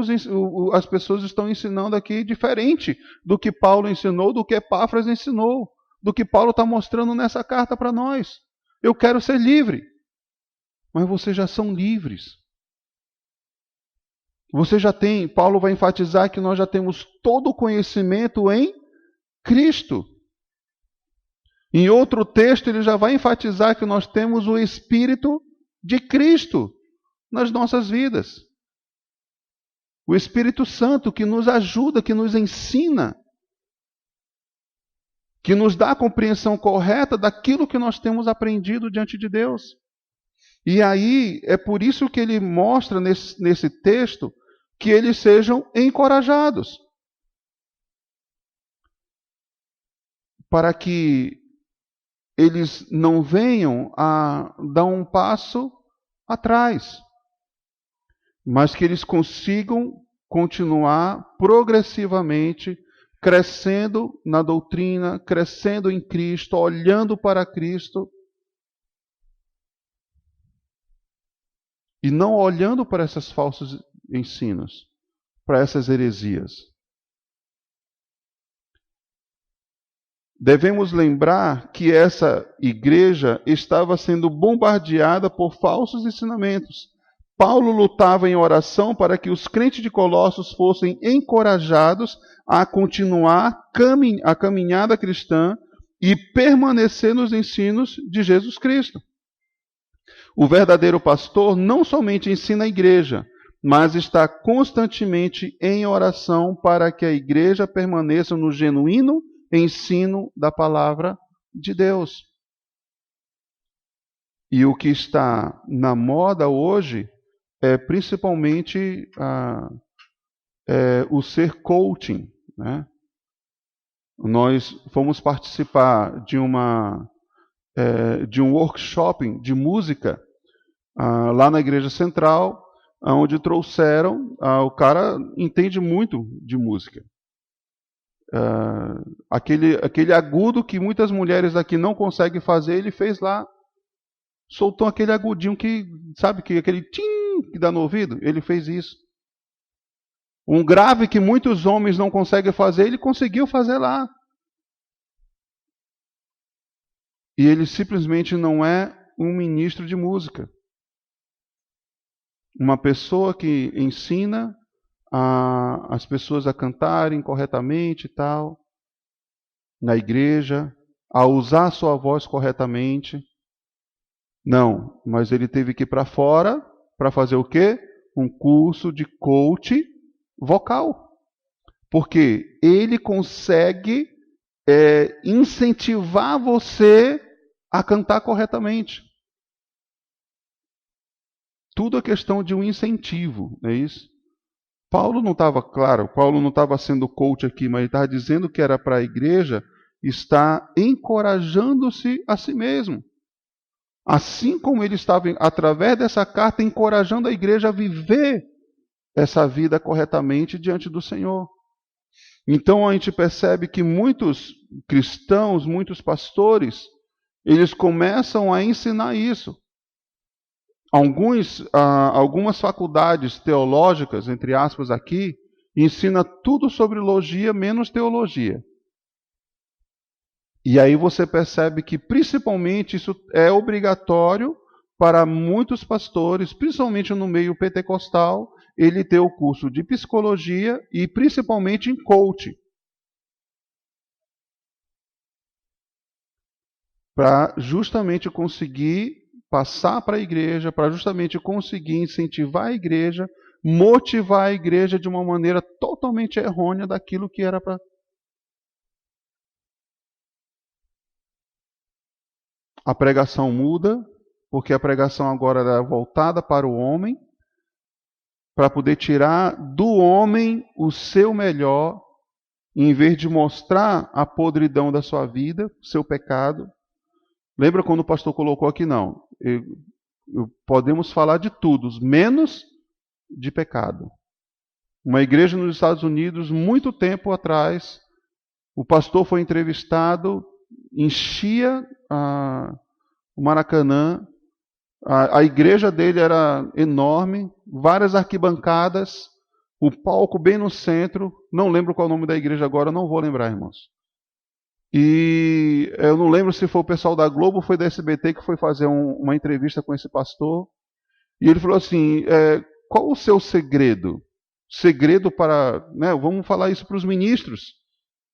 as pessoas estão ensinando aqui diferente do que Paulo ensinou, do que Epáfras ensinou, do que Paulo está mostrando nessa carta para nós. Eu quero ser livre. Mas vocês já são livres. Você já tem, Paulo vai enfatizar que nós já temos todo o conhecimento em Cristo. Em outro texto, ele já vai enfatizar que nós temos o Espírito de Cristo nas nossas vidas. O Espírito Santo que nos ajuda, que nos ensina, que nos dá a compreensão correta daquilo que nós temos aprendido diante de Deus. E aí, é por isso que ele mostra nesse texto que eles sejam encorajados. Para que eles não venham a dar um passo atrás, mas que eles consigam continuar progressivamente crescendo na doutrina, crescendo em Cristo, olhando para Cristo e não olhando para esses falsos ensinos, para essas heresias. Devemos lembrar que essa igreja estava sendo bombardeada por falsos ensinamentos. Paulo lutava em oração para que os crentes de Colossos fossem encorajados a continuar a caminhada cristã e permanecer nos ensinos de Jesus Cristo. O verdadeiro pastor não somente ensina a igreja, mas está constantemente em oração para que a igreja permaneça no genuíno ensino da palavra de Deus. E o que está na moda hoje é principalmente o ser coaching, né? Nós fomos participar de um workshop de música lá na Igreja Central, onde trouxeram, o cara entende muito de música. Aquele agudo que muitas mulheres aqui não conseguem fazer, ele fez lá. Soltou aquele agudinho que, sabe, aquele tim que dá no ouvido, ele fez isso. Um grave que muitos homens não conseguem fazer, ele conseguiu fazer lá. E ele simplesmente não é um ministro de música. Uma pessoa que ensina as pessoas a cantarem corretamente e tal, na igreja, a usar a sua voz corretamente. Não, mas ele teve que ir para fora para fazer o quê? Um curso de coach vocal. Porque ele consegue incentivar você a cantar corretamente. Tudo é questão de um incentivo, não é isso? Paulo não estava sendo coach aqui, mas ele estava dizendo que era para a igreja estar encorajando-se a si mesmo. Assim como ele estava, através dessa carta, encorajando a igreja a viver essa vida corretamente diante do Senhor. Então a gente percebe que muitos cristãos, muitos pastores, eles começam a ensinar isso. Algumas faculdades teológicas, entre aspas aqui, ensina tudo sobre logia, menos teologia. E aí você percebe que, principalmente, isso é obrigatório para muitos pastores, principalmente no meio pentecostal, ele ter o curso de psicologia e principalmente em coaching. para justamente conseguir passar para a igreja, para justamente conseguir incentivar a igreja, motivar a igreja de uma maneira totalmente errônea daquilo que era para. A pregação muda, porque a pregação agora era voltada para o homem, para poder tirar do homem o seu melhor, em vez de mostrar a podridão da sua vida, seu pecado. Lembra quando o pastor colocou aqui? Não. Podemos falar de tudo, menos de pecado. Uma igreja nos Estados Unidos, muito tempo atrás, o pastor foi entrevistado, enchia o Maracanã, a igreja dele era enorme, várias arquibancadas, o palco bem no centro, não lembro qual é o nome da igreja agora, não vou lembrar, irmãos. E eu não lembro se foi o pessoal da Globo ou foi da SBT que foi fazer uma entrevista com esse pastor, e ele falou assim, qual o seu segredo? Segredo para, vamos falar isso para os ministros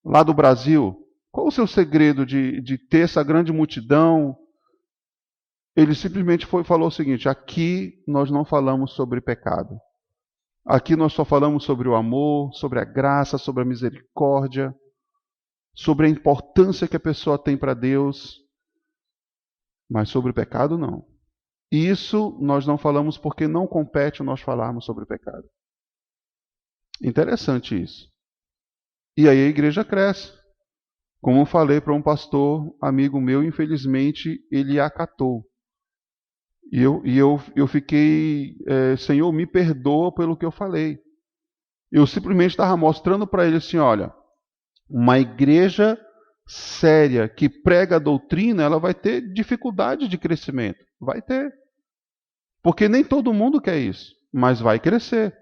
lá do Brasil. Qual o seu segredo de ter essa grande multidão? Ele simplesmente falou o seguinte: aqui nós não falamos sobre pecado. Aqui nós só falamos sobre o amor, sobre a graça, sobre a misericórdia, sobre a importância que a pessoa tem para Deus, mas sobre o pecado não. Isso nós não falamos porque não compete nós falarmos sobre o pecado. Interessante isso. E aí a igreja cresce. Como eu falei para um pastor amigo meu, infelizmente ele acatou. E eu fiquei, Senhor, me perdoa pelo que eu falei. Eu simplesmente estava mostrando para ele assim, olha, uma igreja séria que prega a doutrina, ela vai ter dificuldade de crescimento. Vai ter. Porque nem todo mundo quer isso, mas vai crescer.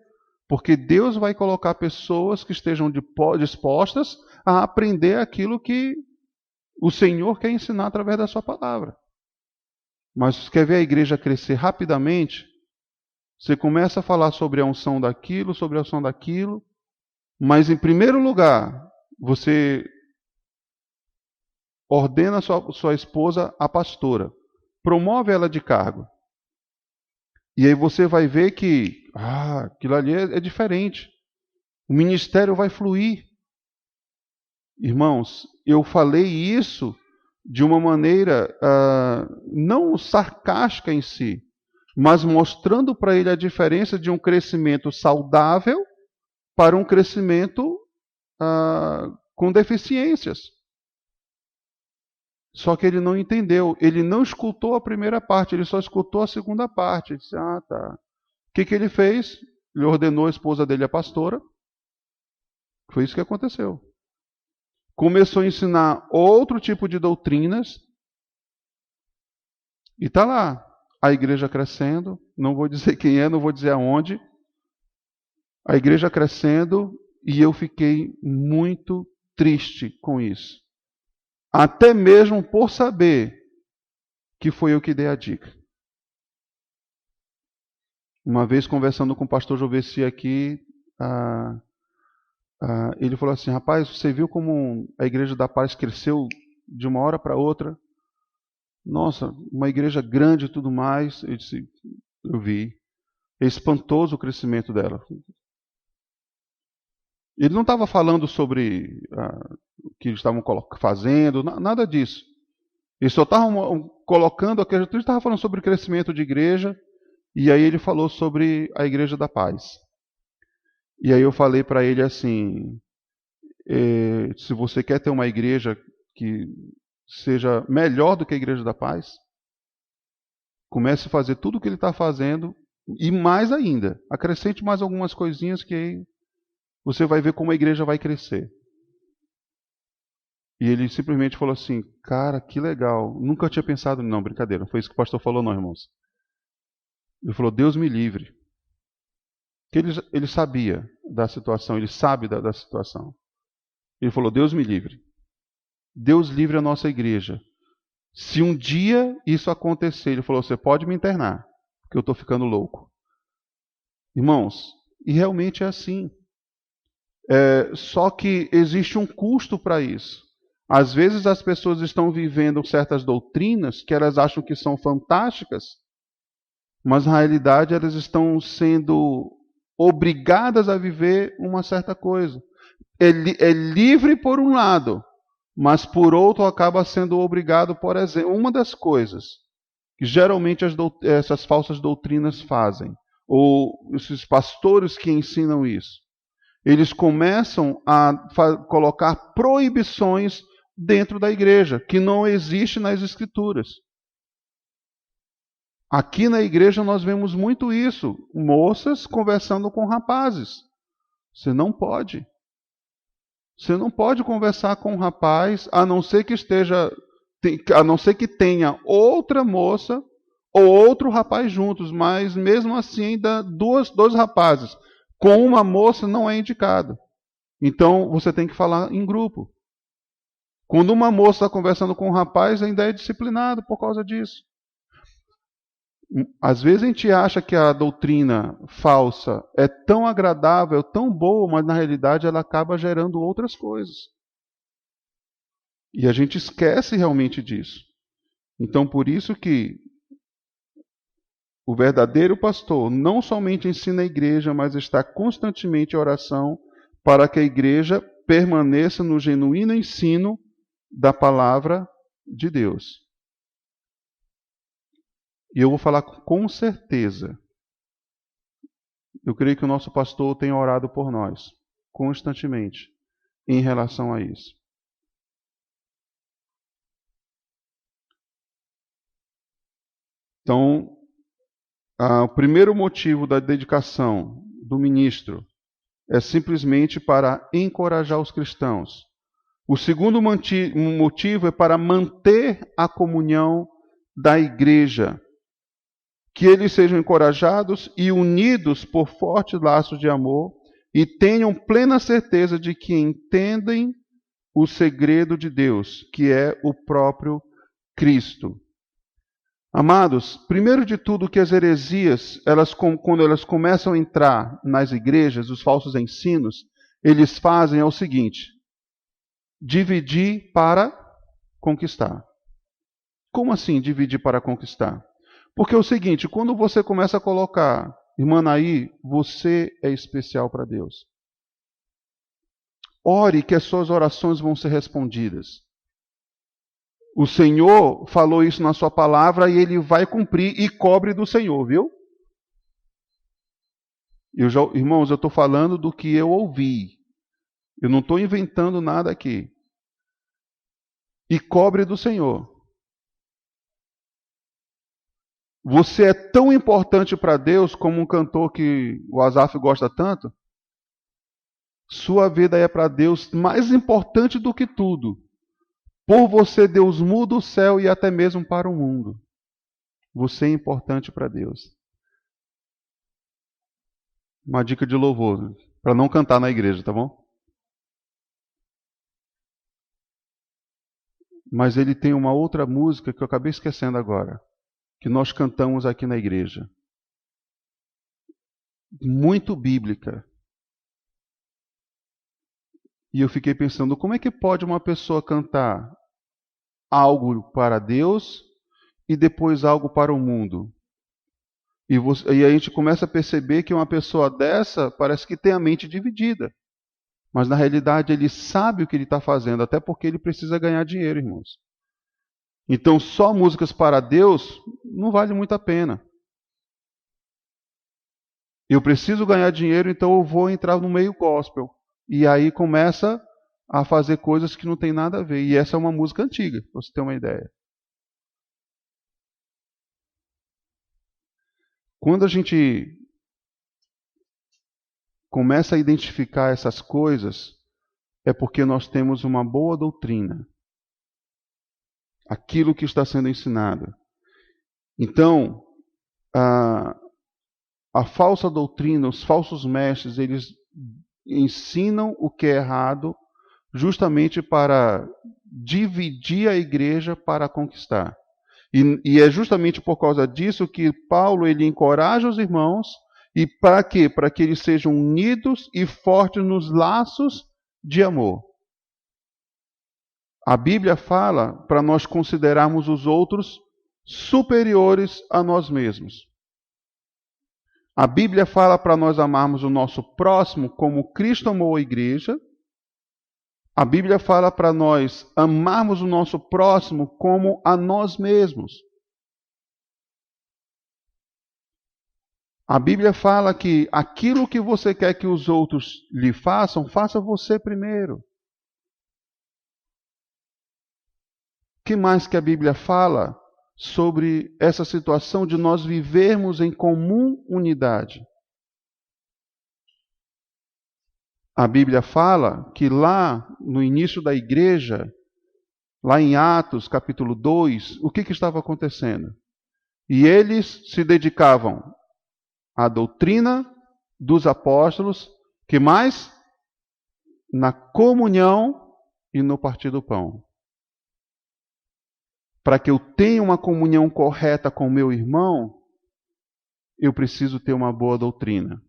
Porque Deus vai colocar pessoas que estejam dispostas a aprender aquilo que o Senhor quer ensinar através da sua palavra. Mas quer ver a igreja crescer rapidamente? Você começa a falar sobre a unção daquilo, sobre a unção daquilo, mas em primeiro lugar, você ordena sua esposa a pastora, promove ela de cargo. E aí você vai ver que aquilo ali é diferente. O ministério vai fluir. Irmãos, eu falei isso de uma maneira não sarcástica em si, mas mostrando para ele a diferença de um crescimento saudável para um crescimento com deficiências. Só que ele não entendeu, ele não escutou a primeira parte, ele só escutou a segunda parte. Ele disse, tá. O que ele fez? Ele ordenou a esposa dele a pastora. Foi isso que aconteceu. Começou a ensinar outro tipo de doutrinas. E está lá, a igreja crescendo. Não vou dizer quem é, não vou dizer aonde. A igreja crescendo e eu fiquei muito triste com isso. Até mesmo por saber que foi eu que dei a dica. Uma vez conversando com o pastor Joveci aqui, ele falou assim, rapaz, você viu como a Igreja da Paz cresceu de uma hora para outra? Nossa, uma igreja grande e tudo mais. Eu disse, eu vi. É espantoso o crescimento dela. Ele não estava falando sobre o que eles estavam fazendo, nada disso. Eles só estavam colocando, a gente estava falando sobre o crescimento de igreja, e aí ele falou sobre a Igreja da Paz. E aí eu falei para ele assim, se você quer ter uma igreja que seja melhor do que a Igreja da Paz, comece a fazer tudo o que ele está fazendo, e mais ainda, acrescente mais algumas coisinhas que aí você vai ver como a igreja vai crescer. E ele simplesmente falou assim, cara, que legal, nunca tinha pensado, não, brincadeira, não foi isso que o pastor falou não, irmãos. Ele falou, Deus me livre. Que ele sabia da situação, ele sabe da situação. Ele falou, Deus me livre. Deus livre a nossa igreja. Se um dia isso acontecer, ele falou, você pode me internar, porque eu estou ficando louco. Irmãos, e realmente é assim. Só que existe um custo para isso. Às vezes as pessoas estão vivendo certas doutrinas que elas acham que são fantásticas, mas na realidade elas estão sendo obrigadas a viver uma certa coisa. É livre por um lado, mas por outro acaba sendo obrigado, por exemplo, uma das coisas que geralmente essas falsas doutrinas fazem, ou esses pastores que ensinam isso, eles começam a colocar proibições dentro da igreja, que não existe nas Escrituras. Aqui na igreja nós vemos muito isso, moças conversando com rapazes. Você não pode. Você não pode conversar com um rapaz, a não ser que tenha outra moça ou outro rapaz juntos, mas mesmo assim ainda dois rapazes. Com uma moça não é indicado. Então você tem que falar em grupo. Quando uma moça está conversando com um rapaz, ainda é disciplinado por causa disso. Às vezes a gente acha que a doutrina falsa é tão agradável, tão boa, mas na realidade ela acaba gerando outras coisas. E a gente esquece realmente disso. Então por isso que o verdadeiro pastor não somente ensina a igreja, mas está constantemente em oração para que a igreja permaneça no genuíno ensino da palavra de Deus. E eu vou falar com certeza. Eu creio que o nosso pastor tem orado por nós, constantemente, em relação a isso. Então, o primeiro motivo da dedicação do ministro é simplesmente para encorajar os cristãos. O segundo motivo é para manter a comunhão da igreja. Que eles sejam encorajados e unidos por fortes laços de amor e tenham plena certeza de que entendem o segredo de Deus, que é o próprio Cristo. Amados, primeiro de tudo que as heresias, quando elas começam a entrar nas igrejas, os falsos ensinos, eles fazem é o seguinte: dividir para conquistar. Como assim dividir para conquistar? Porque é o seguinte, quando você começa a colocar, irmã Naí, você é especial para Deus. Ore que as suas orações vão ser respondidas. O Senhor falou isso na sua palavra e Ele vai cumprir e cobre do Senhor, viu? Irmãos, eu estou falando do que eu ouvi. Eu não estou inventando nada aqui. E cobre do Senhor. Você é tão importante para Deus como um cantor que o Asaf gosta tanto? Sua vida é para Deus mais importante do que tudo. Por você, Deus muda o céu e até mesmo para o mundo. Você é importante para Deus. Uma dica de louvor, para não cantar na igreja, tá bom? Mas ele tem uma outra música que eu acabei esquecendo agora, que nós cantamos aqui na igreja. Muito bíblica. E eu fiquei pensando, como é que pode uma pessoa cantar algo para Deus e depois algo para o mundo? E a gente começa a perceber que uma pessoa dessa parece que tem a mente dividida. Mas na realidade ele sabe o que ele está fazendo, até porque ele precisa ganhar dinheiro, irmãos. Então só músicas para Deus não vale muito a pena. Eu preciso ganhar dinheiro, então eu vou entrar no meio gospel. E aí começa a fazer coisas que não tem nada a ver. E essa é uma música antiga, para você ter uma ideia. Quando a gente começa a identificar essas coisas, é porque nós temos uma boa doutrina. Aquilo que está sendo ensinado. Então, a falsa doutrina, os falsos mestres, eles ensinam o que é errado justamente para dividir a igreja para conquistar. E é justamente por causa disso que Paulo ele encoraja os irmãos e para quê? Para que eles sejam unidos e fortes nos laços de amor. A Bíblia fala para nós considerarmos os outros superiores a nós mesmos. A Bíblia fala para nós amarmos o nosso próximo como Cristo amou a igreja. A Bíblia fala para nós amarmos o nosso próximo como a nós mesmos. A Bíblia fala que aquilo que você quer que os outros lhe façam, faça você primeiro. O que mais que a Bíblia fala sobre essa situação de nós vivermos em comum unidade? A Bíblia fala que lá no início da igreja, lá em Atos capítulo 2, o que estava acontecendo? E eles se dedicavam à doutrina dos apóstolos, que mais? Na comunhão e no partir do pão. Para que eu tenha uma comunhão correta com o meu irmão, eu preciso ter uma boa doutrina.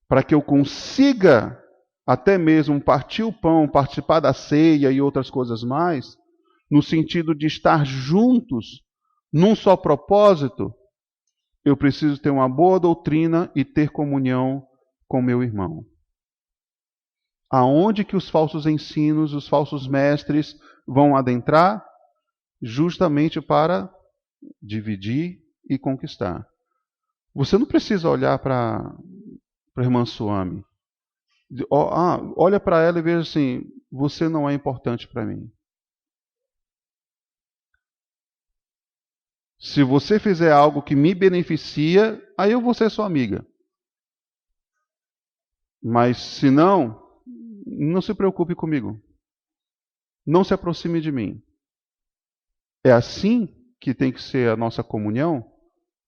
Para que eu consiga até mesmo partir o pão, participar da ceia e outras coisas mais, no sentido de estar juntos num só propósito, eu preciso ter uma boa doutrina e ter comunhão com meu irmão. Aonde que os falsos ensinos, os falsos mestres vão adentrar? Justamente para dividir e conquistar. Você não precisa olhar para a irmã Suame. Olha para ela e veja assim, você não é importante para mim. Se você fizer algo que me beneficia, aí eu vou ser sua amiga. Mas se não, não se preocupe comigo. Não se aproxime de mim. É assim que tem que ser a nossa comunhão?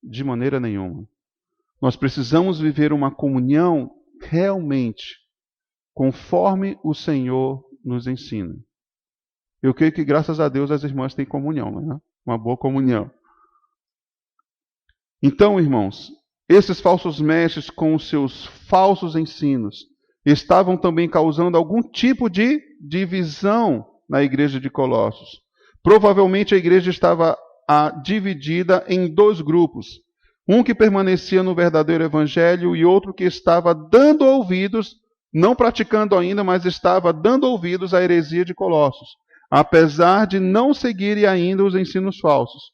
De maneira nenhuma. Nós precisamos viver uma comunhão realmente conforme o Senhor nos ensina. Eu creio que, graças a Deus, as irmãs têm comunhão, não é? Uma boa comunhão. Então, irmãos, esses falsos mestres com os seus falsos ensinos estavam também causando algum tipo de divisão na igreja de Colossos. Provavelmente a igreja estava dividida em dois grupos. Um que permanecia no verdadeiro evangelho e outro que estava dando ouvidos, não praticando ainda, mas estava dando ouvidos à heresia de Colossos, apesar de não seguirem ainda os ensinos falsos.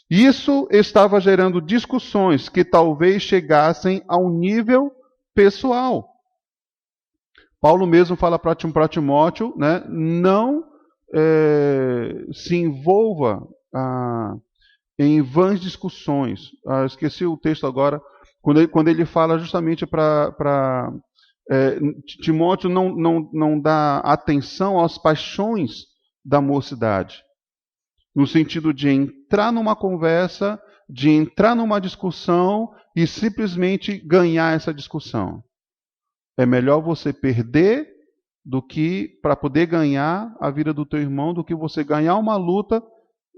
Isso estava gerando discussões que talvez chegassem ao nível pessoal. Paulo mesmo fala para Timóteo, né, não se envolva em vãs discussões. Esqueci o texto agora, quando ele fala justamente para Timóteo não dá atenção às paixões da mocidade. No sentido de entrar numa conversa, de entrar numa discussão e simplesmente ganhar essa discussão. É melhor você perder do que para poder ganhar a vida do teu irmão, do que você ganhar uma luta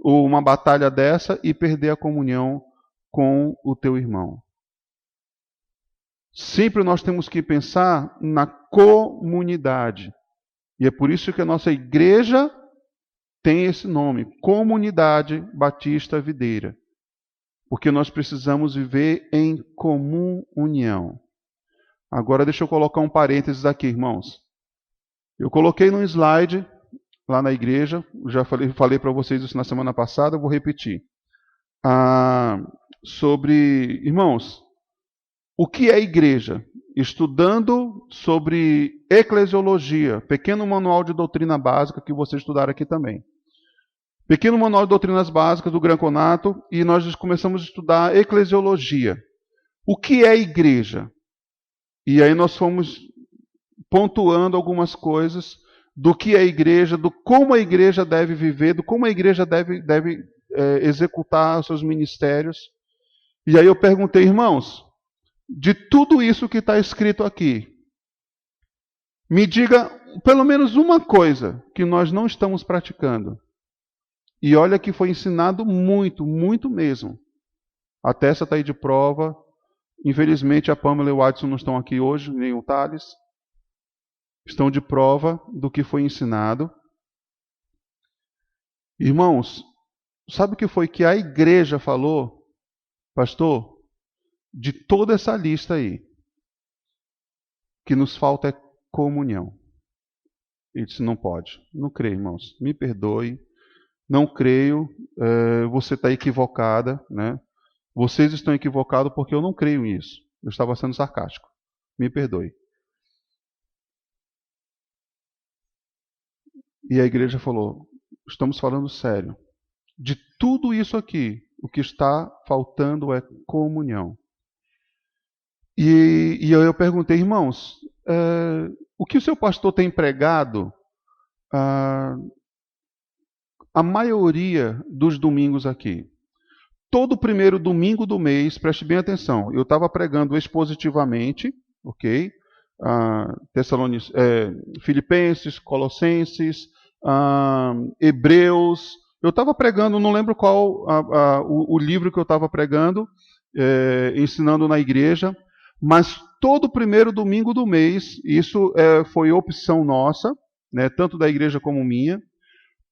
ou uma batalha dessa e perder a comunhão com o teu irmão. Sempre nós temos que pensar na comunidade. E é por isso que a nossa igreja tem esse nome, Comunidade Batista Videira. Porque nós precisamos viver em comum união. Agora deixa eu colocar um parênteses aqui, irmãos. Eu coloquei no slide lá na igreja, já falei para vocês isso na semana passada, eu vou repetir. Sobre, irmãos, o que é igreja? Estudando sobre eclesiologia, pequeno manual de doutrina básica que vocês estudaram aqui também. Pequeno manual de doutrinas básicas do Granconato, e nós começamos a estudar eclesiologia. O que é igreja? E aí nós fomos pontuando algumas coisas do que é a igreja, do como a igreja deve viver, do como a igreja deve executar os seus ministérios. E aí eu perguntei, irmãos, de tudo isso que está escrito aqui, me diga pelo menos uma coisa que nós não estamos praticando. E olha que foi ensinado muito, muito mesmo. A Tessa está aí de prova. Infelizmente a Pamela e o Adson não estão aqui hoje, nem o Thales. estão de prova do que foi ensinado. Irmãos, sabe o que foi que a igreja falou? Pastor, de toda essa lista aí, que nos falta é comunhão. Ele disse, não pode. Não creio, irmãos. Me perdoe. Não creio. Você está equivocada, né? Vocês estão equivocados porque eu não creio nisso. Eu estava sendo sarcástico. Me perdoe. E a igreja falou, estamos falando sério. De tudo isso aqui, o que está faltando é comunhão. E eu perguntei, irmãos, o que o seu pastor tem pregado a maioria dos domingos aqui? Todo primeiro domingo do mês, preste bem atenção, eu estava pregando expositivamente, ok? Filipenses, Colossenses, Hebreus. Eu estava pregando, não lembro qual o livro que eu estava pregando, ensinando na igreja, mas todo primeiro domingo do mês, isso foi opção nossa, né, tanto da igreja como minha,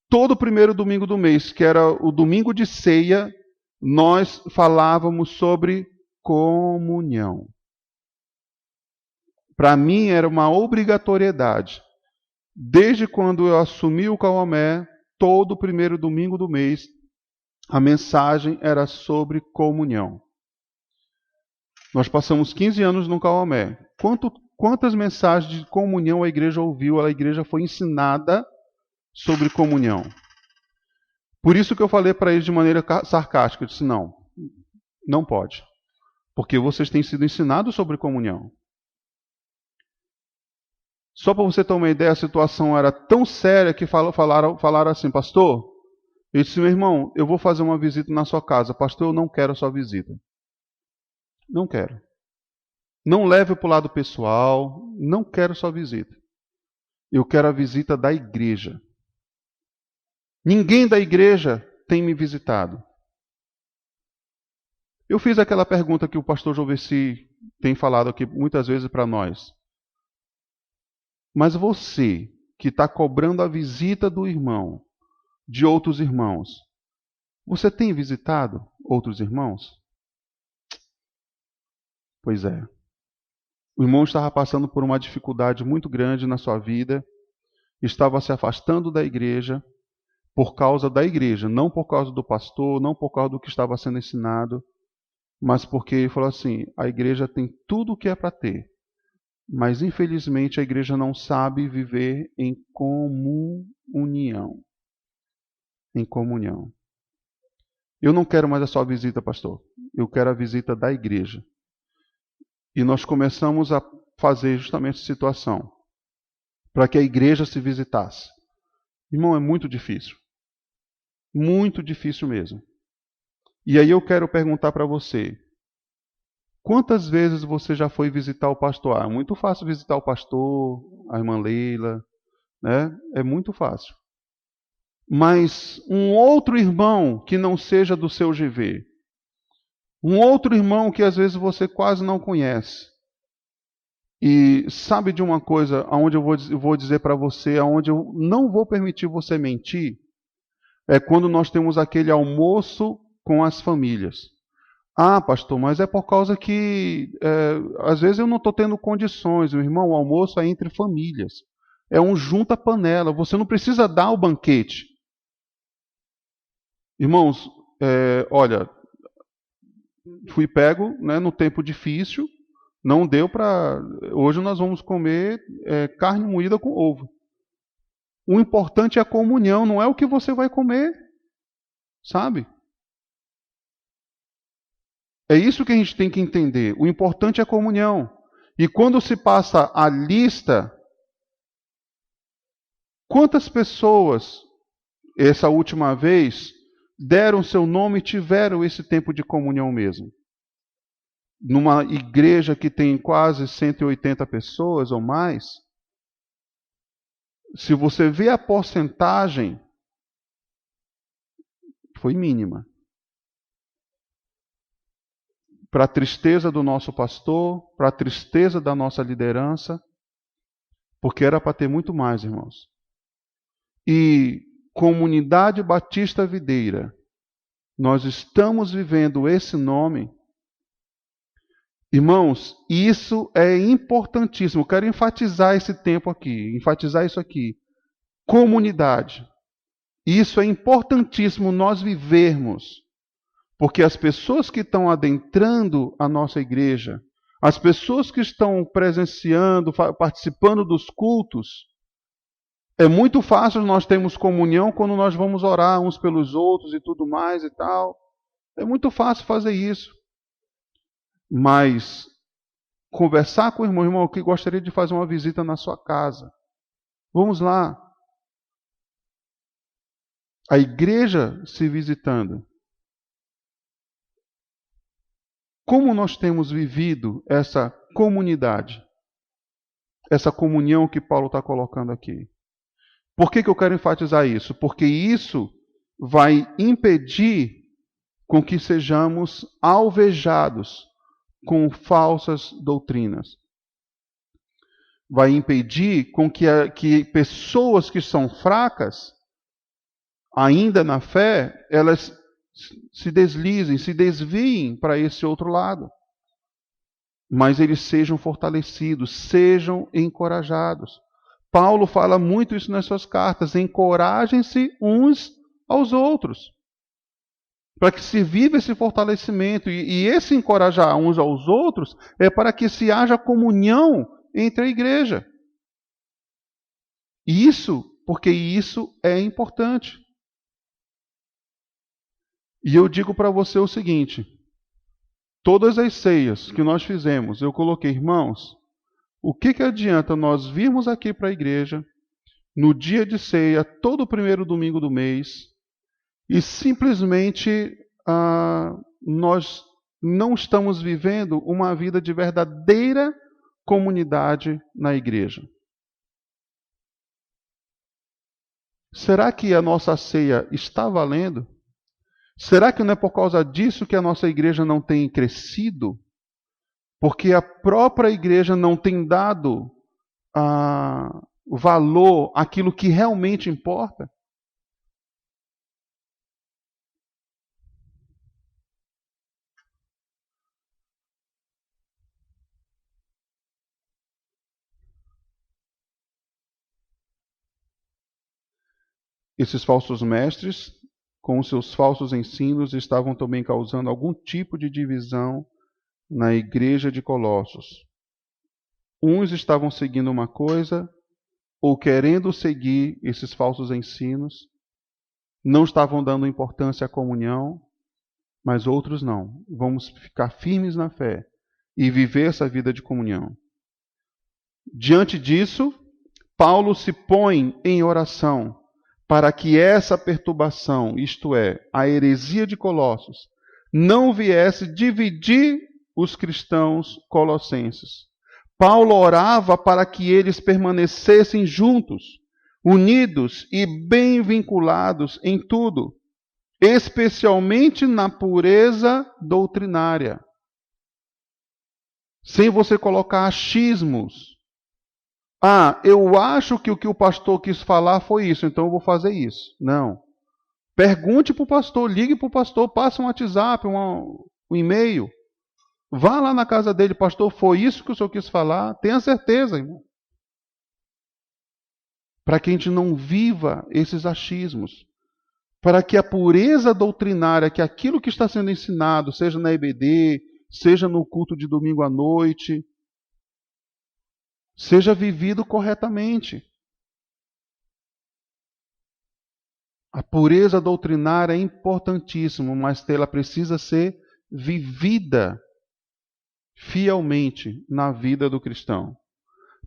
todo primeiro domingo do mês, que era o domingo de ceia, nós falávamos sobre comunhão. Para mim era uma obrigatoriedade. Desde quando eu assumi o Cauamé, todo primeiro domingo do mês, a mensagem era sobre comunhão. Nós passamos 15 anos no Cauamé. Quantas mensagens de comunhão a igreja ouviu? A igreja foi ensinada sobre comunhão. Por isso que eu falei para eles de maneira sarcástica. Eu disse, não pode. Porque vocês têm sido ensinados sobre comunhão. Só para você ter uma ideia, a situação era tão séria que falaram assim, pastor, eu disse, meu irmão, eu vou fazer uma visita na sua casa. Pastor, eu não quero a sua visita. Não quero. Não leve para o lado pessoal, não quero sua visita. Eu quero a visita da igreja. Ninguém da igreja tem me visitado. Eu fiz aquela pergunta que o pastor Joveci tem falado aqui muitas vezes para nós. Mas você, que está cobrando a visita do irmão, de outros irmãos, você tem visitado outros irmãos? Pois é. O irmão estava passando por uma dificuldade muito grande na sua vida, estava se afastando da igreja, por causa da igreja, não por causa do pastor, não por causa do que estava sendo ensinado, mas porque ele falou assim, a igreja tem tudo o que é para ter, mas infelizmente a igreja não sabe viver em comunhão. Em comunhão. Eu não quero mais a sua visita, pastor. Eu quero a visita da igreja. E nós começamos a fazer justamente essa situação, para que a igreja se visitasse. Irmão, é muito difícil. Muito difícil mesmo. E aí eu quero perguntar para você, quantas vezes você já foi visitar o pastor? É muito fácil visitar o pastor, a irmã Leila, né? É muito fácil. Mas um outro irmão que não seja do seu GV, um outro irmão que às vezes você quase não conhece, e sabe de uma coisa, aonde eu vou dizer para você, aonde eu não vou permitir você mentir, é quando nós temos aquele almoço com as famílias. Ah, pastor, mas é por causa que às vezes eu não estou tendo condições. Meu irmão, o almoço é entre famílias. É um junta-panela. Você não precisa dar o banquete. Irmãos, olha, fui pego, né, no tempo difícil. Não deu para... Hoje nós vamos comer carne moída com ovo. O importante é a comunhão, não é o que você vai comer. Sabe? É isso que a gente tem que entender. O importante é a comunhão. E quando se passa a lista, quantas pessoas, essa última vez, deram seu nome e tiveram esse tempo de comunhão mesmo? Numa igreja que tem quase 180 pessoas ou mais, se você vê a porcentagem, foi mínima. Para a tristeza do nosso pastor, para a tristeza da nossa liderança, Porque era para ter muito mais, irmãos. E Comunidade Batista Videira, nós estamos vivendo esse nome. Irmãos, isso é importantíssimo. Eu quero enfatizar esse tempo aqui, enfatizar isso aqui. Comunidade. Isso é importantíssimo nós vivermos. Porque as pessoas que estão adentrando a nossa igreja, as pessoas que estão presenciando, participando dos cultos, é muito fácil nós termos comunhão quando nós vamos orar uns pelos outros e tudo mais e tal. É muito fácil fazer isso. Mas conversar com o irmão que gostaria de fazer uma visita na sua casa. Vamos lá. A igreja se visitando. Como nós temos vivido essa comunidade? Essa comunhão que Paulo está colocando aqui. Por que eu quero enfatizar isso? Porque isso vai impedir com que sejamos alvejados com falsas doutrinas. Vai impedir com que pessoas que são fracas, ainda na fé, elas se deslizem, se desviem para esse outro lado. Mas eles sejam fortalecidos, sejam encorajados. Paulo fala muito isso nas suas cartas. Encorajem-se uns aos outros. Para que se viva esse fortalecimento. E esse encorajar uns aos outros é para que se haja comunhão entre a igreja. Porque isso é importante. E eu digo para você o seguinte: todas as ceias que nós fizemos, eu coloquei, irmãos, o que adianta nós virmos aqui para a igreja, no dia de ceia, todo o primeiro domingo do mês, e simplesmente nós não estamos vivendo uma vida de verdadeira comunidade na igreja? Será que a nossa ceia está valendo? Será que não é por causa disso que a nossa igreja não tem crescido? Porque a própria igreja não tem dado valor àquilo que realmente importa? Esses falsos mestres, com os seus falsos ensinos, estavam também causando algum tipo de divisão na igreja de Colossos. Uns estavam seguindo uma coisa, ou querendo seguir esses falsos ensinos, não estavam dando importância à comunhão, mas outros não. Vamos ficar firmes na fé e viver essa vida de comunhão. Diante disso, Paulo se põe em oração para que essa perturbação, isto é, a heresia de Colossos, não viesse dividir os cristãos colossenses. Paulo orava para que eles permanecessem juntos, unidos e bem vinculados em tudo, especialmente na pureza doutrinária. Sem você colocar achismos. Eu acho que o que o pastor quis falar foi isso, então eu vou fazer isso. Não. Pergunte para o pastor, ligue para o pastor, passe um WhatsApp, um e-mail. Vá lá na casa dele, pastor, foi isso que o senhor quis falar? Tenha certeza, irmão. Para que a gente não viva esses achismos. Para que a pureza doutrinária, que aquilo que está sendo ensinado, seja na EBD, seja no culto de domingo à noite, seja vivido corretamente. A pureza doutrinária é importantíssima, mas ela precisa ser vivida fielmente na vida do cristão.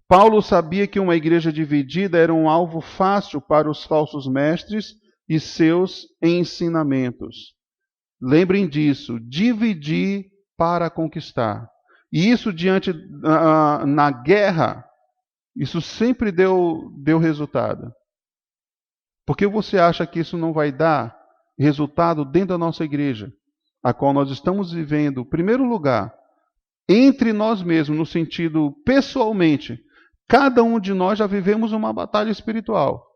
Paulo sabia que uma igreja dividida era um alvo fácil para os falsos mestres e seus ensinamentos. Lembrem disso, dividir para conquistar. E isso na guerra, isso sempre deu resultado. Por que você acha que isso não vai dar resultado dentro da nossa igreja, a qual nós estamos vivendo, em primeiro lugar, entre nós mesmos, no sentido pessoalmente, Cada um de nós já vivemos uma batalha espiritual,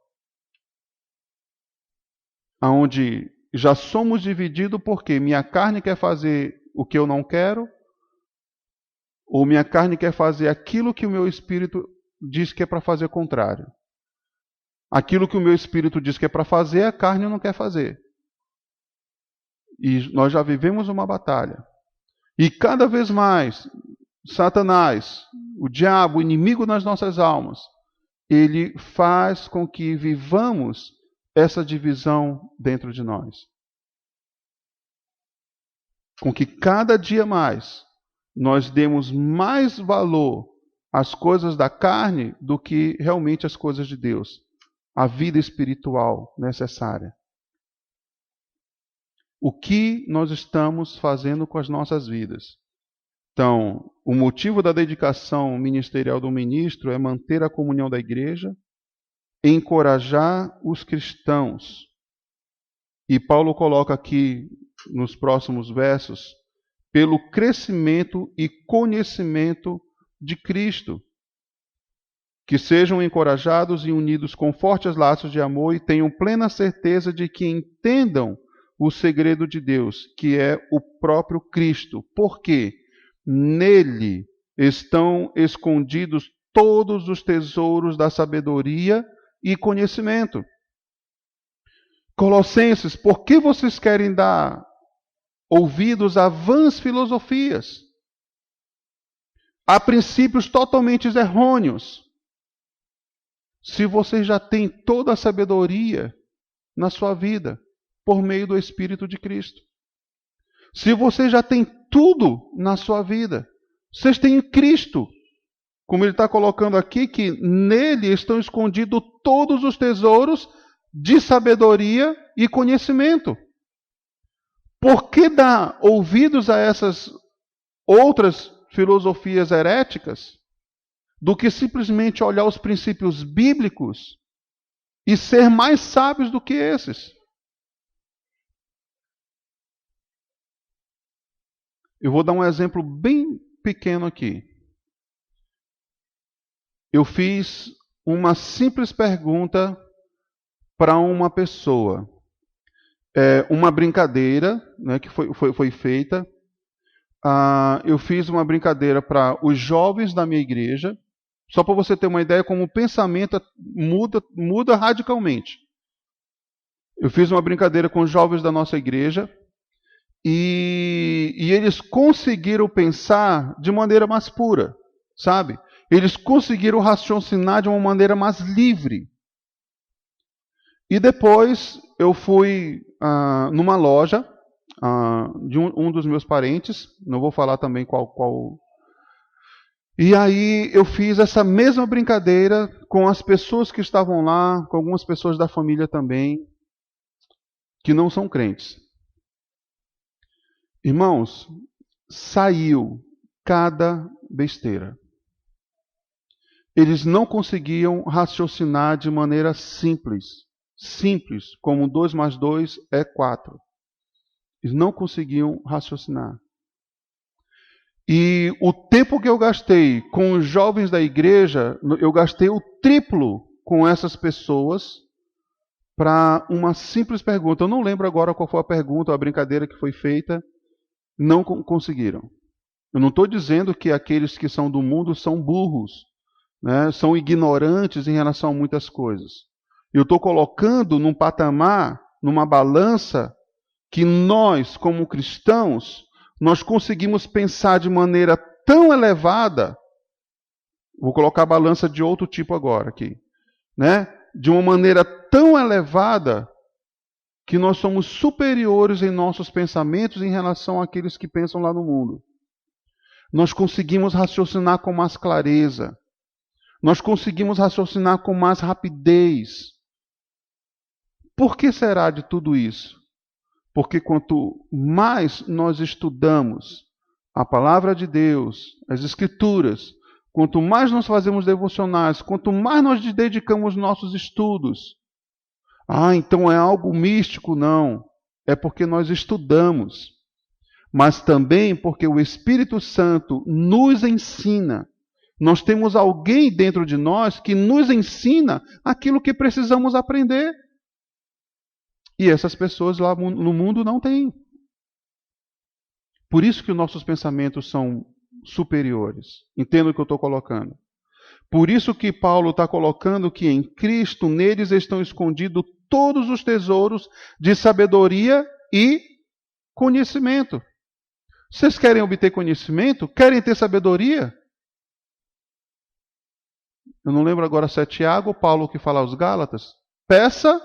onde já somos divididos porque minha carne quer fazer o que eu não quero, ou minha carne quer fazer aquilo que o meu espírito diz que é para fazer o contrário. Aquilo que o meu espírito diz que é para fazer, a carne não quer fazer. E nós já vivemos uma batalha. E cada vez mais, Satanás, o diabo, o inimigo das nossas almas, ele faz com que vivamos essa divisão dentro de nós. Com que cada dia mais nós demos mais valor às coisas da carne do que realmente às coisas de Deus. A vida espiritual necessária. O que nós estamos fazendo com as nossas vidas? Então, o motivo da dedicação ministerial do ministro é manter a comunhão da igreja, encorajar os cristãos. E Paulo coloca aqui, nos próximos versos, pelo crescimento e conhecimento de Cristo. Que sejam encorajados e unidos com fortes laços de amor e tenham plena certeza de que entendam o segredo de Deus, que é o próprio Cristo. Porque nele estão escondidos todos os tesouros da sabedoria e conhecimento. Colossenses, por que vocês querem dar ouvidos a vãs filosofias? Há princípios totalmente errôneos. Se você já tem toda a sabedoria na sua vida, por meio do Espírito de Cristo. Se você já tem tudo na sua vida, vocês têm Cristo. Como ele está colocando aqui, que nele estão escondidos todos os tesouros de sabedoria e conhecimento. Por que dar ouvidos a essas outras filosofias heréticas? Do que simplesmente olhar os princípios bíblicos e ser mais sábios do que esses. Eu vou dar um exemplo bem pequeno aqui. Eu fiz uma simples pergunta para uma pessoa. Uma brincadeira, né, que foi feita. Eu fiz uma brincadeira para os jovens da minha igreja. Só para você ter uma ideia como o pensamento muda radicalmente. Eu fiz uma brincadeira com os jovens da nossa igreja e eles conseguiram pensar de maneira mais pura, sabe? Eles conseguiram raciocinar de uma maneira mais livre. E depois eu fui numa loja de um dos meus parentes, não vou falar também qual. E aí eu fiz essa mesma brincadeira com as pessoas que estavam lá, com algumas pessoas da família também, que não são crentes. Irmãos, saiu cada besteira. Eles não conseguiam raciocinar de maneira simples, como 2 mais 2 é 4. Eles não conseguiam raciocinar. E o tempo que eu gastei com os jovens da igreja, eu gastei o triplo com essas pessoas para uma simples pergunta. Eu não lembro agora qual foi a pergunta ou a brincadeira que foi feita. Não conseguiram. Eu não estou dizendo que aqueles que são do mundo são burros, né, são ignorantes em relação a muitas coisas. Eu estou colocando num patamar, numa balança, que nós, como cristãos, nós conseguimos pensar de maneira tão elevada. Vou colocar a balança de outro tipo agora aqui, né? De uma maneira tão elevada que nós somos superiores em nossos pensamentos em relação àqueles que pensam lá no mundo. Nós conseguimos raciocinar com mais clareza. Nós conseguimos raciocinar com mais rapidez. Por que será de tudo isso? Porque quanto mais nós estudamos a palavra de Deus, as Escrituras, quanto mais nós fazemos devocionais, quanto mais nós dedicamos nossos estudos, então é algo místico? Não. É porque nós estudamos. Mas também porque o Espírito Santo nos ensina, Nós temos alguém dentro de nós que nos ensina aquilo que precisamos aprender. E essas pessoas lá no mundo não têm. Por isso que os nossos pensamentos são superiores. Entenda o que eu estou colocando. Por isso que Paulo está colocando que em Cristo, neles estão escondidos todos os tesouros de sabedoria e conhecimento. Vocês querem obter conhecimento? Querem ter sabedoria? Eu não lembro agora se é Tiago ou Paulo que fala aos Gálatas. Peça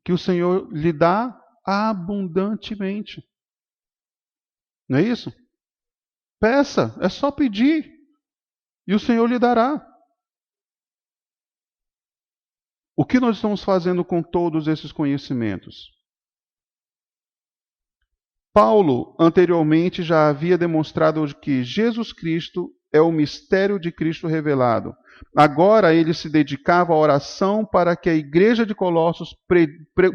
que o Senhor lhe dá abundantemente. Não é isso? Peça, é só pedir. E o Senhor lhe dará. O que nós estamos fazendo com todos esses conhecimentos? Paulo, anteriormente, já havia demonstrado que Jesus Cristo é o mistério de Cristo revelado. Agora ele se dedicava à oração para que a igreja de Colossos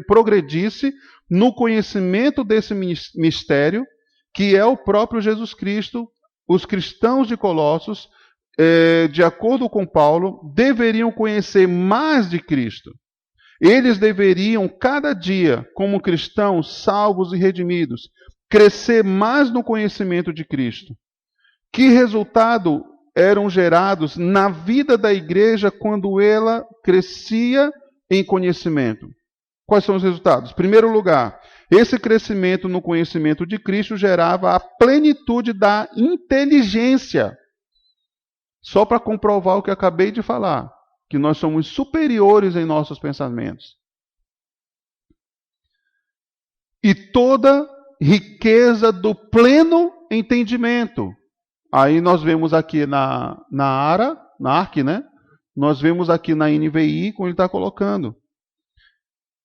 progredisse no conhecimento desse mistério, que é o próprio Jesus Cristo. Os cristãos de Colossos, de acordo com Paulo, deveriam conhecer mais de Cristo. Eles deveriam, cada dia, como cristãos salvos e redimidos, crescer mais no conhecimento de Cristo. Que resultado eram gerados na vida da igreja quando ela crescia em conhecimento? Quais são os resultados? Em primeiro lugar, esse crescimento no conhecimento de Cristo gerava a plenitude da inteligência. Só para comprovar o que acabei de falar, que nós somos superiores em nossos pensamentos. E toda riqueza do pleno entendimento. Aí nós vemos aqui na ARC, né? Nós vemos aqui na NVI, como ele está colocando.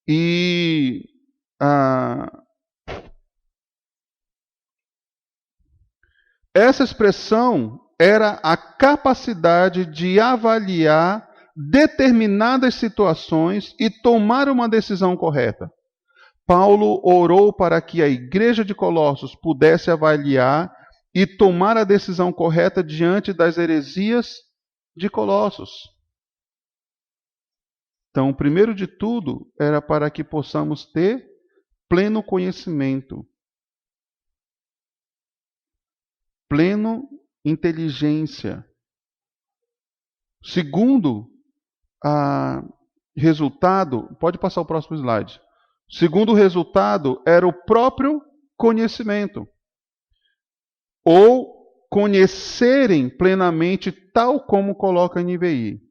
E essa expressão era a capacidade de avaliar determinadas situações e tomar uma decisão correta. Paulo orou para que a igreja de Colossos pudesse avaliar e tomar a decisão correta diante das heresias de Colossos. Então, primeiro de tudo, era para que possamos ter pleno conhecimento, pleno inteligência. Segundo resultado, pode passar o próximo slide. Segundo resultado era o próprio conhecimento. Ou conhecerem plenamente, tal como coloca a NVI.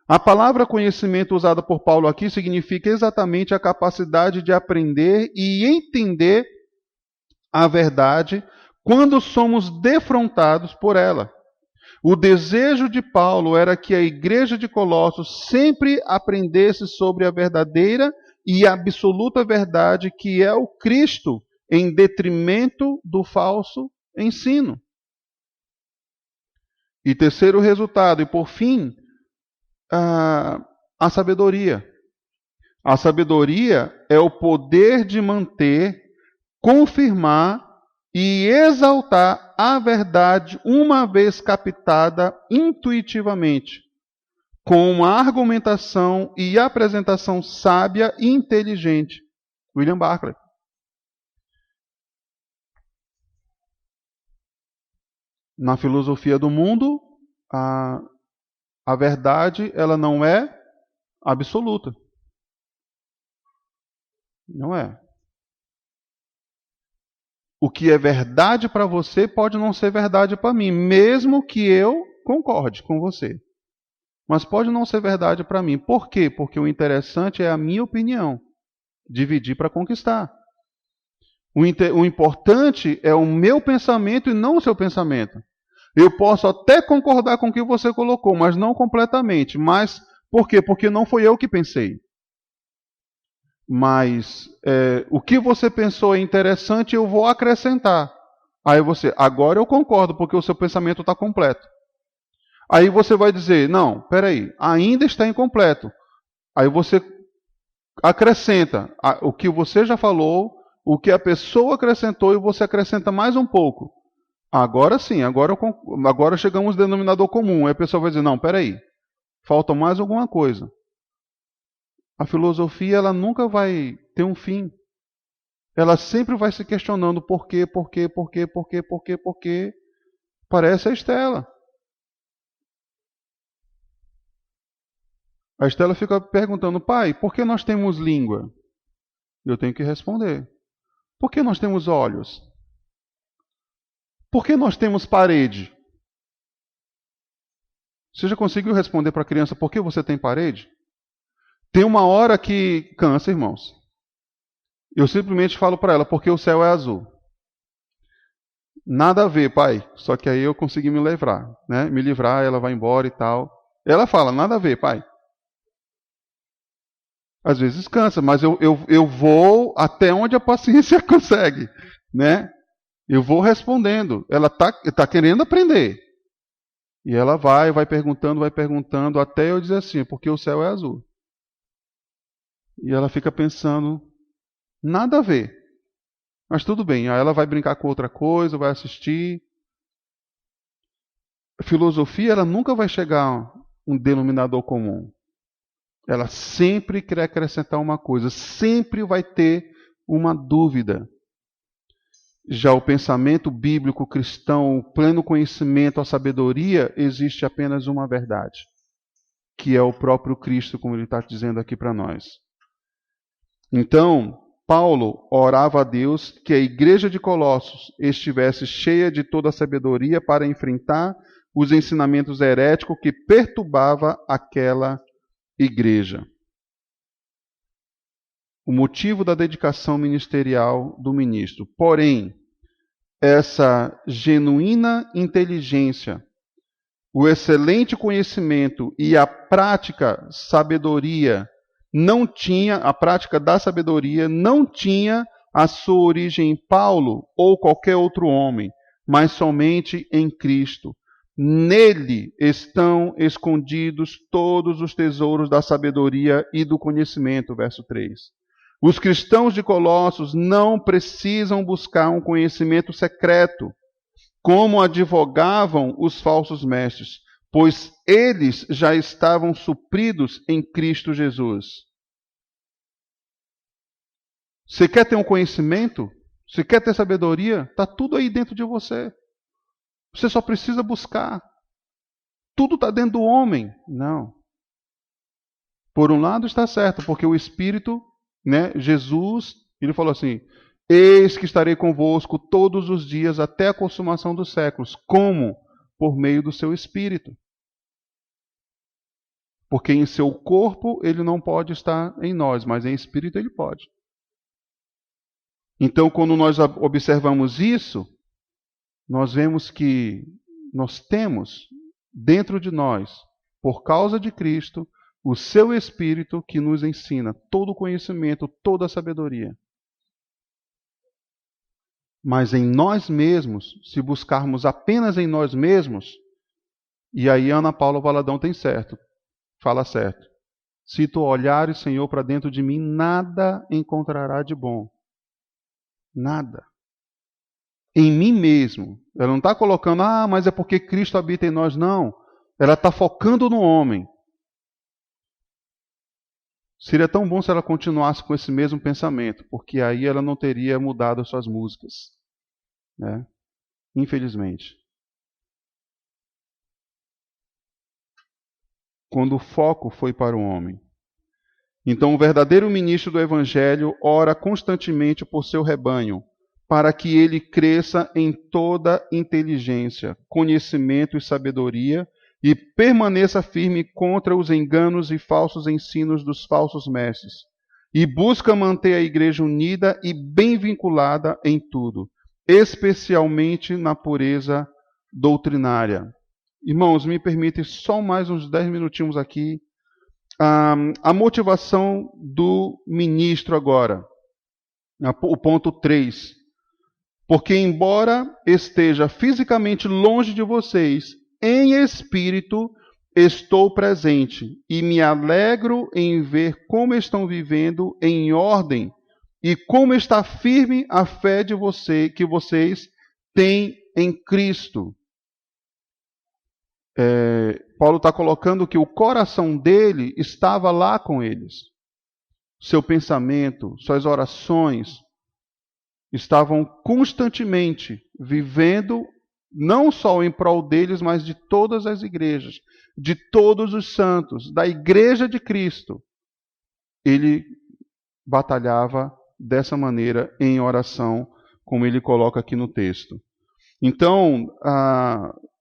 A palavra conhecimento usada por Paulo aqui significa exatamente a capacidade de aprender e entender a verdade quando somos defrontados por ela. O desejo de Paulo era que a igreja de Colossos sempre aprendesse sobre a verdadeira e absoluta verdade que é o Cristo, em detrimento do falso ensino. E terceiro resultado, e por fim, a sabedoria. A sabedoria é o poder de manter, confirmar e exaltar a verdade uma vez captada intuitivamente, com uma argumentação e apresentação sábia e inteligente. William Barclay. Na filosofia do mundo, a verdade ela não é absoluta. Não é. O que é verdade para você pode não ser verdade para mim, mesmo que eu concorde com você. Mas pode não ser verdade para mim. Por quê? Porque o interessante é a minha opinião. Dividir para conquistar. O importante é o meu pensamento e não o seu pensamento. Eu posso até concordar com o que você colocou, mas não completamente. Mas por quê? Porque não foi eu que pensei. Mas o que você pensou é interessante, eu vou acrescentar. Aí você, agora eu concordo, porque o seu pensamento está completo. Aí você vai dizer, não, peraí, ainda está incompleto. Aí você acrescenta o que você já falou, o que a pessoa acrescentou, e você acrescenta mais um pouco. Agora sim, agora chegamos ao denominador comum. Aí a pessoa vai dizer, não, peraí, falta mais alguma coisa. A filosofia, ela nunca vai ter um fim. Ela sempre vai se questionando por quê. Parece a Estela. A Estela fica perguntando, pai, por que nós temos língua? Eu tenho que responder. Por que nós temos olhos? Por que nós temos parede? Você já conseguiu responder para a criança por que você tem parede? Tem uma hora que cansa, irmãos. Eu simplesmente falo para ela, porque o céu é azul. Nada a ver, pai. Só que aí eu consegui me livrar, né? Me livrar, ela vai embora e tal. Ela fala, nada a ver, pai. Às vezes cansa, mas eu vou até onde a paciência consegue, né? Eu vou respondendo. Ela tá querendo aprender. E ela vai perguntando, até eu dizer assim, porque o céu é azul. E ela fica pensando, nada a ver. Mas tudo bem, aí ela vai brincar com outra coisa, vai assistir. A filosofia, ela nunca vai chegar a um denominador comum. Ela sempre quer acrescentar uma coisa, sempre vai ter uma dúvida. Já o pensamento bíblico cristão, o pleno conhecimento, a sabedoria, existe apenas uma verdade, que é o próprio Cristo, como ele está dizendo aqui para nós. Então, Paulo orava a Deus que a igreja de Colossos estivesse cheia de toda a sabedoria para enfrentar os ensinamentos heréticos que perturbava aquela igreja. O motivo da dedicação ministerial do ministro. Porém, essa genuína inteligência, o excelente conhecimento e a prática sabedoria a prática da sabedoria não tinha a sua origem em Paulo ou qualquer outro homem, mas somente em Cristo. Nele estão escondidos todos os tesouros da sabedoria e do conhecimento, verso 3. Os cristãos de Colossos não precisam buscar um conhecimento secreto, como advogavam os falsos mestres, pois eles já estavam supridos em Cristo Jesus. Você quer ter um conhecimento? Você quer ter sabedoria? Está tudo aí dentro de você. Você só precisa buscar. Tudo está dentro do homem. Não. Por um lado está certo, porque o Espírito, né, Jesus, ele falou assim, eis que estarei convosco todos os dias até a consumação dos séculos. Como? Por meio do seu Espírito. Porque em seu corpo ele não pode estar em nós, mas em espírito ele pode. Então, quando nós observamos isso, nós vemos que nós temos dentro de nós, por causa de Cristo, o seu Espírito que nos ensina todo o conhecimento, toda a sabedoria. Mas em nós mesmos, se buscarmos apenas em nós mesmos, e aí Ana Paula Valadão tem certo, fala certo. Se tu olhares, Senhor, para dentro de mim, nada encontrará de bom. Nada. Em mim mesmo. Ela não está colocando, mas é porque Cristo habita em nós. Não. Ela está focando no homem. Seria tão bom se ela continuasse com esse mesmo pensamento, porque aí ela não teria mudado as suas músicas. Né? Infelizmente. Quando o foco foi para o homem. Então, o verdadeiro ministro do Evangelho ora constantemente por seu rebanho, para que ele cresça em toda inteligência, conhecimento e sabedoria, e permaneça firme contra os enganos e falsos ensinos dos falsos mestres, e busca manter a igreja unida e bem vinculada em tudo, especialmente na pureza doutrinária. Irmãos, me permitem só mais uns 10 minutinhos aqui. A motivação do ministro agora, o ponto 3. Porque embora esteja fisicamente longe de vocês, em espírito estou presente e me alegro em ver como estão vivendo em ordem e como está firme a fé de que vocês têm em Cristo. Paulo está colocando que o coração dele estava lá com eles. Seu pensamento, suas orações estavam constantemente vivendo não só em prol deles, mas de todas as igrejas, de todos os santos, da igreja de Cristo. Ele batalhava dessa maneira em oração, como ele coloca aqui no texto. Então,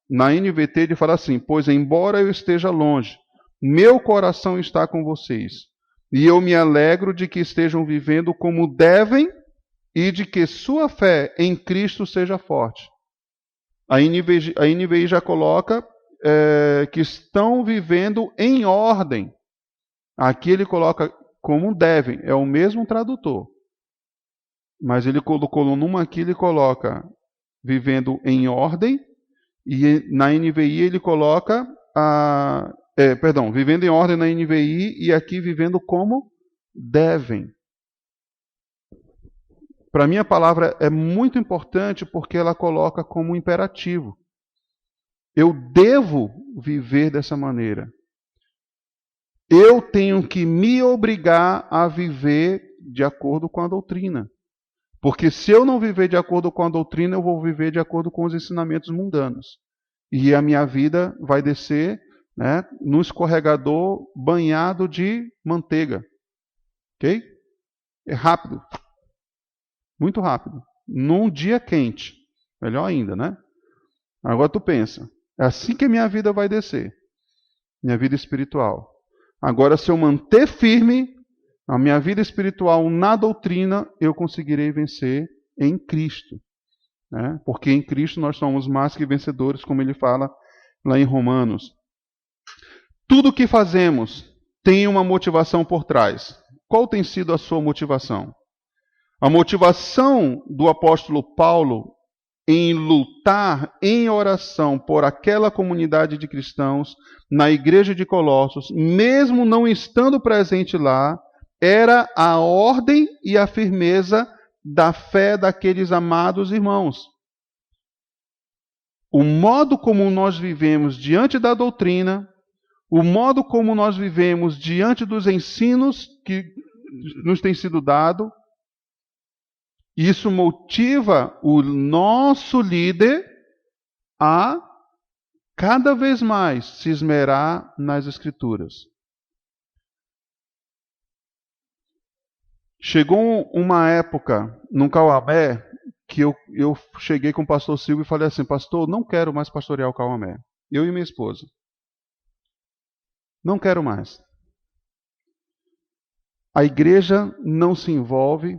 na NVT ele fala assim: pois embora eu esteja longe, meu coração está com vocês, e eu me alegro de que estejam vivendo como devem e de que sua fé em Cristo seja forte. A NVI já coloca que estão vivendo em ordem. Aqui ele coloca como devem, é o mesmo tradutor. Mas ele colocou numa aqui, ele coloca vivendo em ordem, e na NVI ele coloca vivendo em ordem na NVI, e aqui vivendo como devem. Para mim a palavra é muito importante porque ela coloca como imperativo. Eu devo viver dessa maneira. Eu tenho que me obrigar a viver de acordo com a doutrina. Porque se eu não viver de acordo com a doutrina, eu vou viver de acordo com os ensinamentos mundanos. E a minha vida vai descer, né, no escorregador banhado de manteiga. Ok? É rápido. Muito rápido. Num dia quente. Melhor ainda, né? Agora tu pensa. É assim que a minha vida vai descer. Minha vida espiritual. Agora, se eu manter firme a minha vida espiritual na doutrina, eu conseguirei vencer em Cristo. Né? Porque em Cristo nós somos mais que vencedores, como ele fala lá em Romanos. Tudo o que fazemos tem uma motivação por trás. Qual tem sido a sua motivação? A motivação do apóstolo Paulo em lutar em oração por aquela comunidade de cristãos na igreja de Colossos, mesmo não estando presente lá, era a ordem e a firmeza da fé daqueles amados irmãos. O modo como nós vivemos diante da doutrina, o modo como nós vivemos diante dos ensinos que nos tem sido dado, isso motiva o nosso líder a cada vez mais se esmerar nas Escrituras. Chegou uma época no Cauamé que eu cheguei com o pastor Silvio e falei assim: pastor, não quero mais pastorear o Cauamé. Eu e minha esposa. Não quero mais. A igreja não se envolve.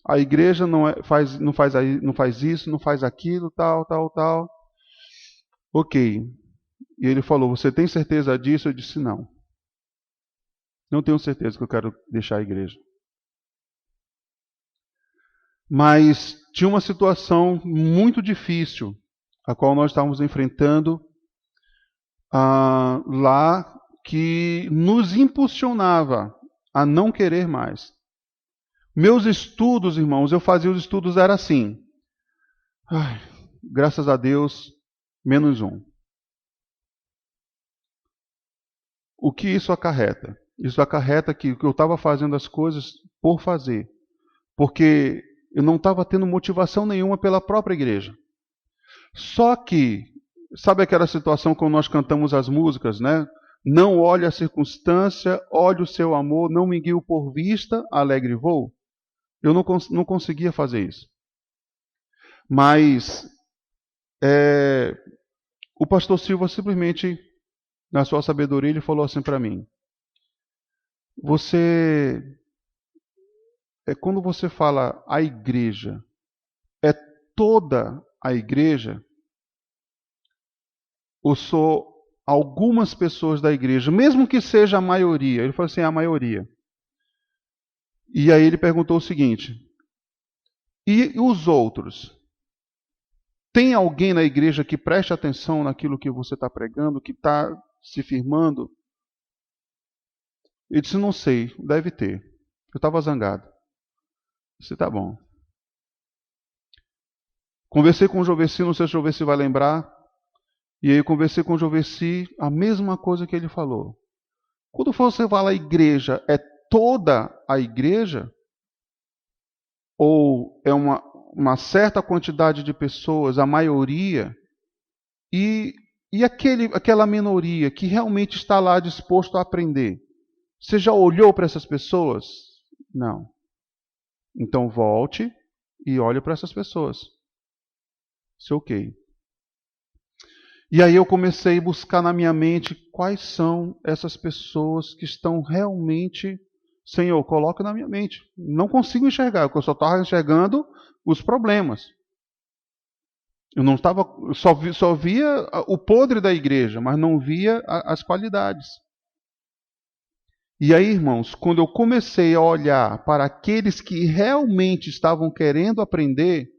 A igreja não faz isso, não faz aquilo, tal. Ok. E ele falou: você tem certeza disso? Eu disse: não. Não tenho certeza que eu quero deixar a igreja. Mas tinha uma situação muito difícil, a qual nós estávamos enfrentando lá, que nos impulsionava a não querer mais. Meus estudos, irmãos, eu fazia os estudos, era assim. Graças a Deus, -1. O que isso acarreta? Isso acarreta que eu estava fazendo as coisas por fazer. Porque eu não estava tendo motivação nenhuma pela própria igreja. Só que, sabe aquela situação quando nós cantamos as músicas, né? Não olhe a circunstância, olhe o seu amor, não me guio por vista, alegre vou. Eu não conseguia fazer isso. Mas o pastor Silva simplesmente, na sua sabedoria, ele falou assim para mim: quando você fala a igreja, é toda a igreja, ou só algumas pessoas da igreja, mesmo que seja a maioria? Ele falou assim: a maioria. E aí ele perguntou o seguinte: e os outros? Tem alguém na igreja que preste atenção naquilo que você está pregando, que está se firmando? Ele disse: não sei, deve ter. Eu estava zangado. Eu disse: tá bom. Conversei com o Joveci, não sei se o Joveci vai lembrar, e aí eu conversei com o Joveci, a mesma coisa que ele falou. Quando você fala igreja, é toda a igreja? Ou é uma certa quantidade de pessoas, a maioria, e aquela minoria que realmente está lá disposto a aprender? Você já olhou para essas pessoas? Não. Então volte e olhe para essas pessoas. Isso é ok. E aí eu comecei a buscar na minha mente quais são essas pessoas que estão realmente... Senhor, coloca na minha mente. Não consigo enxergar, porque eu só estava enxergando os problemas. Eu não estava, só via o podre da igreja, mas não via as qualidades. E aí, irmãos, quando eu comecei a olhar para aqueles que realmente estavam querendo aprender,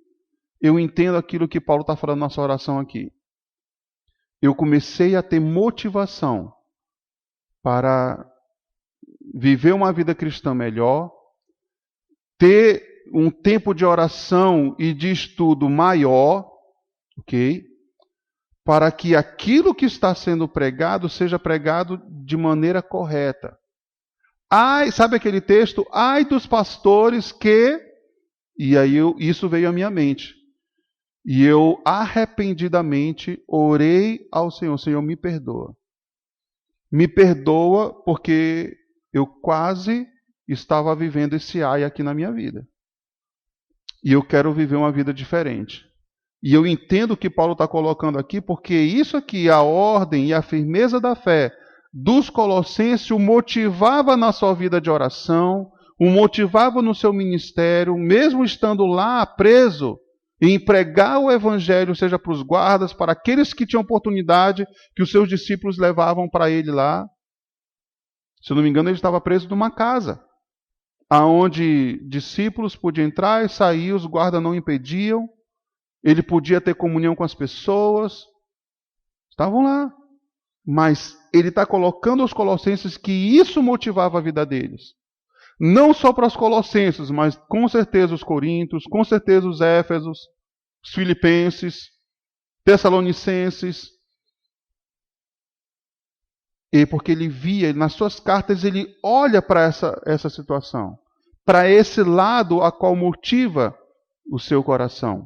eu entendo aquilo que Paulo está falando na nossa oração aqui. Eu comecei a ter motivação para viver uma vida cristã melhor, ter um tempo de oração e de estudo maior, ok? Para que aquilo que está sendo pregado seja pregado de maneira correta. Ai, sabe aquele texto? Ai dos pastores que... E aí isso veio à minha mente. E eu arrependidamente orei ao Senhor. Senhor, me perdoa. Me perdoa porque eu quase estava vivendo esse ai aqui na minha vida. E eu quero viver uma vida diferente. E eu entendo o que Paulo está colocando aqui, porque isso aqui, a ordem e a firmeza da fé dos colossenses, o motivava na sua vida de oração, o motivava no seu ministério, mesmo estando lá preso, em pregar o evangelho, seja para os guardas, para aqueles que tinham oportunidade, que os seus discípulos levavam para ele lá. Se eu não me engano, ele estava preso numa casa, aonde discípulos podiam entrar e sair, os guardas não impediam. Ele podia ter comunhão com as pessoas. Estavam lá. Mas ele está colocando aos colossenses que isso motivava a vida deles. Não só para os colossenses, mas com certeza os coríntios, com certeza os éfesos, os filipenses, tessalonicenses. E porque ele via, nas suas cartas, ele olha para essa situação, para esse lado a qual motiva o seu coração.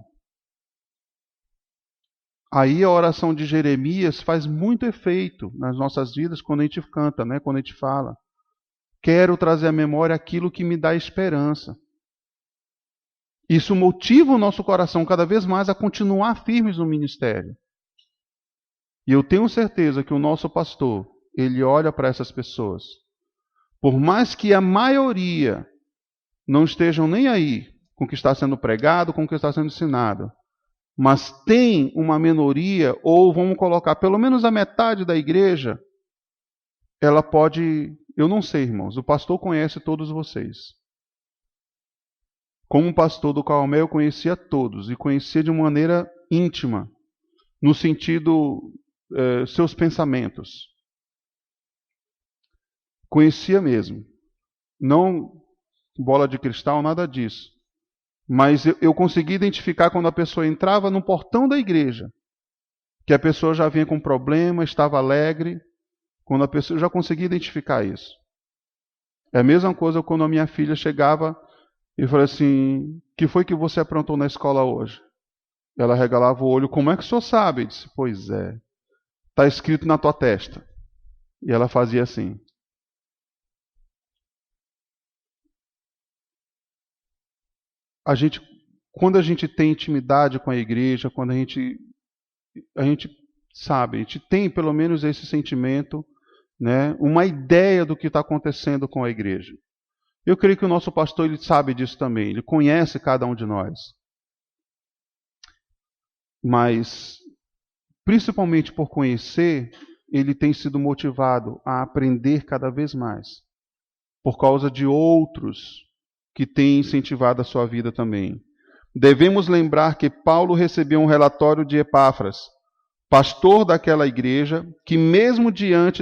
Aí a oração de Jeremias faz muito efeito nas nossas vidas quando a gente canta, né? Quando a gente fala. Quero trazer à memória aquilo que me dá esperança. Isso motiva o nosso coração cada vez mais a continuar firmes no ministério. E eu tenho certeza que o nosso pastor, ele olha para essas pessoas. Por mais que a maioria não estejam nem aí com o que está sendo pregado, com o que está sendo ensinado, mas tem uma minoria, ou vamos colocar pelo menos a metade da igreja, ela pode... Eu não sei, irmãos, o pastor conhece todos vocês. Como pastor do Calmé, eu conhecia todos, e conhecia de maneira íntima, no sentido, seus pensamentos. Conhecia mesmo. Não bola de cristal, nada disso. Mas eu consegui identificar quando a pessoa entrava no portão da igreja, que a pessoa já vinha com problema, estava alegre. Quando a pessoa, eu já consegui identificar isso. É a mesma coisa quando a minha filha chegava e falou assim: o que foi que você aprontou na escola hoje? Ela regalava o olho: como é que o senhor sabe? Eu disse: pois é, está escrito na tua testa. E ela fazia assim. Quando a gente tem intimidade com a igreja, quando a gente sabe, a gente tem pelo menos esse sentimento, né, uma ideia do que está acontecendo com a igreja. Eu creio que o nosso pastor ele sabe disso também, ele conhece cada um de nós. Mas, principalmente por conhecer, ele tem sido motivado a aprender cada vez mais, por causa de outros que têm incentivado a sua vida também. Devemos lembrar que Paulo recebeu um relatório de Epáfras, pastor daquela igreja, que mesmo diante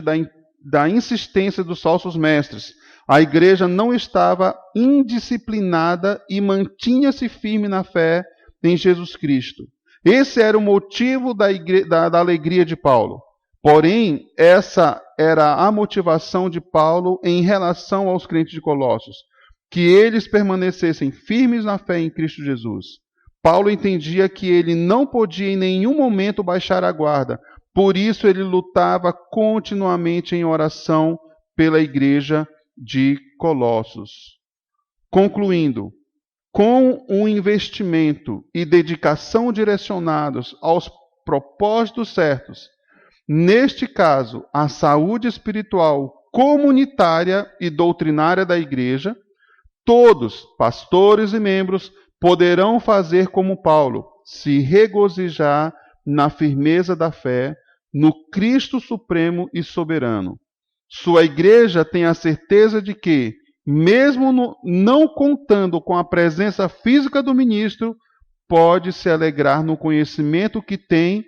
da insistência dos falsos mestres, a igreja não estava indisciplinada e mantinha-se firme na fé em Jesus Cristo. Esse era o motivo da alegria de Paulo. Porém, essa era a motivação de Paulo em relação aos crentes de Colossos, que eles permanecessem firmes na fé em Cristo Jesus. Paulo entendia que ele não podia em nenhum momento baixar a guarda, por isso ele lutava continuamente em oração pela igreja de Colossos. Concluindo, com um investimento e dedicação direcionados aos propósitos certos, neste caso, a saúde espiritual comunitária e doutrinária da igreja, todos, pastores e membros, poderão fazer como Paulo, se regozijar na firmeza da fé, no Cristo supremo e soberano. Sua igreja tem a certeza de que, mesmo não contando com a presença física do ministro, pode se alegrar no conhecimento que tem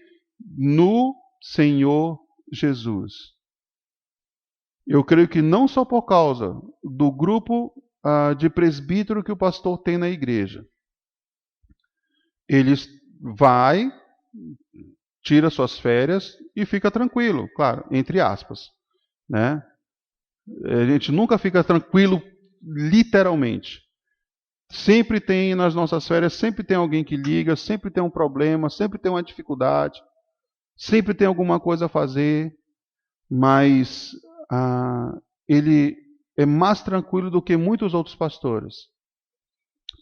no Senhor Jesus. Eu creio que não só por causa do grupo de presbítero que o pastor tem na igreja. Ele vai, tira suas férias e fica tranquilo, claro, entre aspas, né? A gente nunca fica tranquilo literalmente. Sempre tem nas nossas férias, sempre tem alguém que liga, sempre tem um problema, sempre tem uma dificuldade, sempre tem alguma coisa a fazer, mas ele é mais tranquilo do que muitos outros pastores,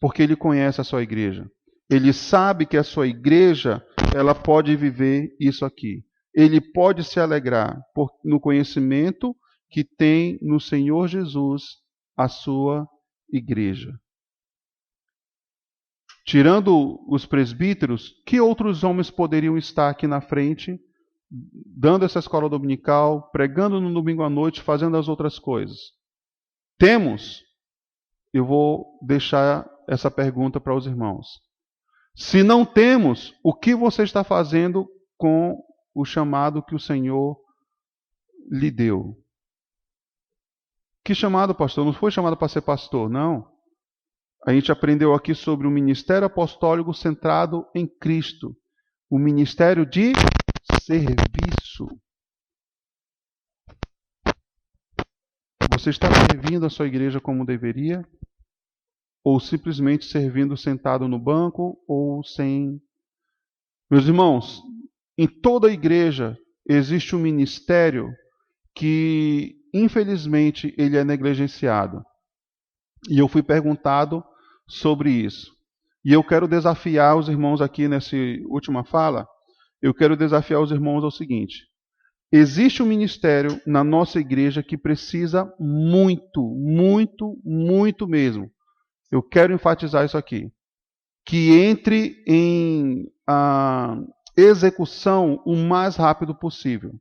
porque ele conhece a sua igreja. Ele sabe que a sua igreja, ela pode viver isso aqui. Ele pode se alegrar no conhecimento que tem no Senhor Jesus a sua igreja. Tirando os presbíteros, que outros homens poderiam estar aqui na frente, dando essa escola dominical, pregando no domingo à noite, fazendo as outras coisas? Temos? Eu vou deixar essa pergunta para os irmãos. Se não temos, o que você está fazendo com o chamado que o Senhor lhe deu? Que chamado, pastor? Não foi chamado para ser pastor, não. A gente aprendeu aqui sobre o ministério apostólico centrado em Cristo. O ministério de serviço. Você está servindo a sua igreja como deveria? Ou simplesmente servindo sentado no banco ou sem? Meus irmãos, em toda a igreja existe um ministério que, infelizmente, ele é negligenciado. E eu fui perguntado sobre isso. E eu quero desafiar os irmãos aqui nessa última fala, eu quero desafiar os irmãos ao seguinte: existe um ministério na nossa igreja que precisa muito, muito, muito mesmo. Eu quero enfatizar isso aqui. Que entre em execução o mais rápido possível.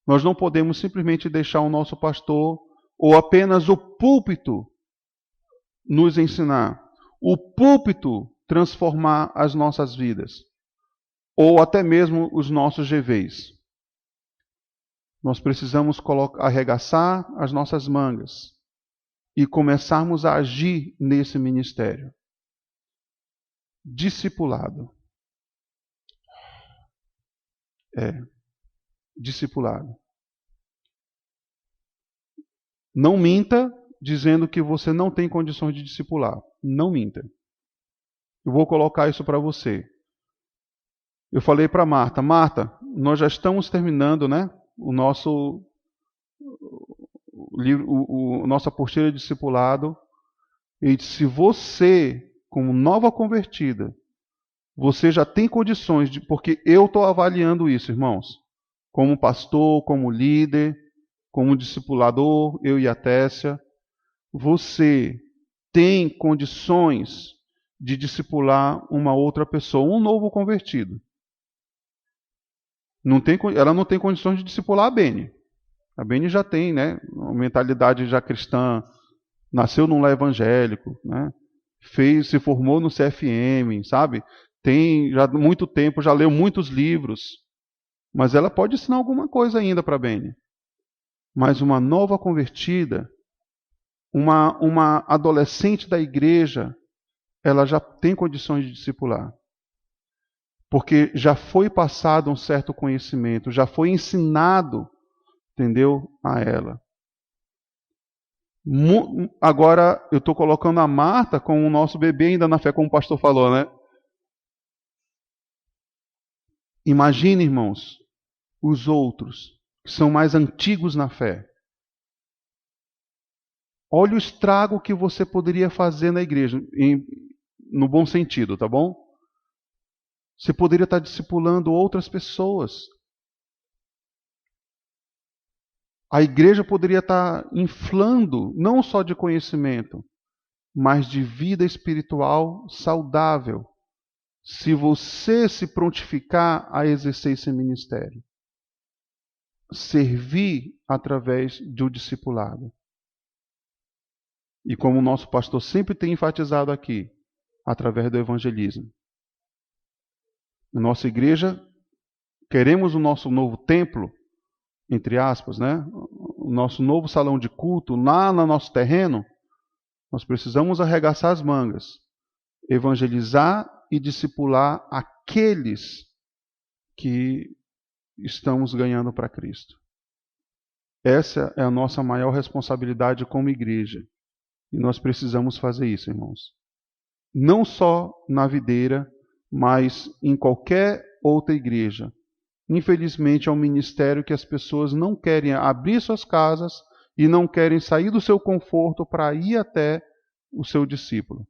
Nós não podemos simplesmente deixar o nosso pastor ou apenas o púlpito nos ensinar. O púlpito transformar as nossas vidas. Ou até mesmo os nossos GVs. Nós precisamos arregaçar as nossas mangas e começarmos a agir nesse ministério. Discipulado. Discipulado. Não minta dizendo que você não tem condições de discipular. Não minta. Eu vou colocar isso para você. Eu falei para Marta, nós já estamos terminando, né, nossa apostila de discipulado. E se você, como nova convertida, você já tem condições de, porque eu estou avaliando isso, irmãos, como pastor, como líder, como discipulador, eu e a Tessia, você tem condições de discipular uma outra pessoa, um novo convertido. Ela não tem condições de discipular a Beni. A Beni já tem, né, uma mentalidade já cristã, nasceu num lar evangélico, né, se formou no CFM, sabe? Tem já muito tempo, já leu muitos livros, mas ela pode ensinar alguma coisa ainda para a Beni. Mas uma nova convertida, uma adolescente da igreja, ela já tem condições de discipular. porque já foi passado um certo conhecimento, já foi ensinado, entendeu, a ela. Agora eu estou colocando a Marta com o nosso bebê ainda na fé, como o pastor falou, né? Imagine, irmãos, os outros que são mais antigos na fé. Olha o estrago que você poderia fazer na igreja, no bom sentido, tá bom? Você poderia estar discipulando outras pessoas. A igreja poderia estar inflando, não só de conhecimento, mas de vida espiritual saudável, se você se prontificar a exercer esse ministério. Servir através do discipulado. E como o nosso pastor sempre tem enfatizado aqui, através do evangelismo. Na nossa igreja, queremos o nosso novo templo, entre aspas, né? O nosso novo salão de culto, lá no nosso terreno, nós precisamos arregaçar as mangas, evangelizar e discipular aqueles que estamos ganhando para Cristo. Essa é a nossa maior responsabilidade como igreja. E nós precisamos fazer isso, irmãos. Não só na videira, mas em qualquer outra igreja. Infelizmente, é um ministério que as pessoas não querem abrir suas casas e não querem sair do seu conforto para ir até o seu discípulo.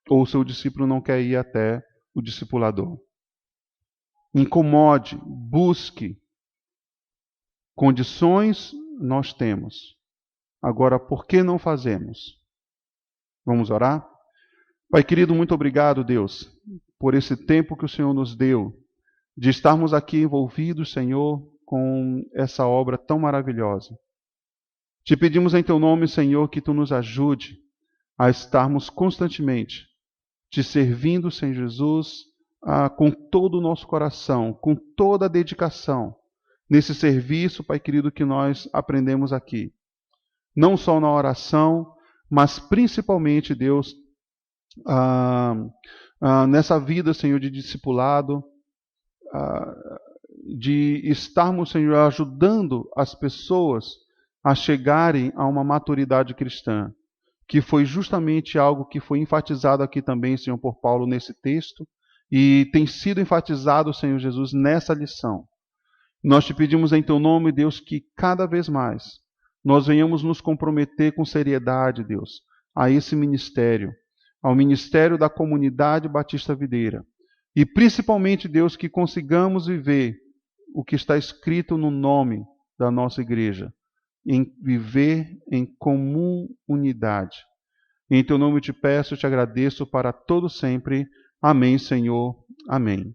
Ou o seu discípulo não quer ir até o discipulador. Incomode, busque. Condições nós temos. Agora, por que não fazemos? Vamos orar? Pai querido, muito obrigado, Deus, por esse tempo que o Senhor nos deu, de estarmos aqui envolvidos, Senhor, com essa obra tão maravilhosa. Te pedimos em Teu nome, Senhor, que Tu nos ajude a estarmos constantemente Te servindo, Senhor Jesus, com todo o nosso coração, com toda a dedicação, nesse serviço, Pai querido, que nós aprendemos aqui. Não só na oração, mas principalmente, Deus, nessa vida, Senhor, de discipulado, de estarmos, Senhor, ajudando as pessoas a chegarem a uma maturidade cristã, que foi justamente algo que foi enfatizado aqui também, Senhor, por Paulo nesse texto, e tem sido enfatizado, Senhor Jesus, nessa lição. Nós te pedimos em Teu nome, Deus, que cada vez mais nós venhamos nos comprometer com seriedade, Deus, a esse ministério, ao ministério da comunidade Batista Videira. E principalmente, Deus, que consigamos viver o que está escrito no nome da nossa igreja, em viver em comum unidade. Em Teu nome eu te peço, eu te agradeço para todo sempre. Amém, Senhor. Amém.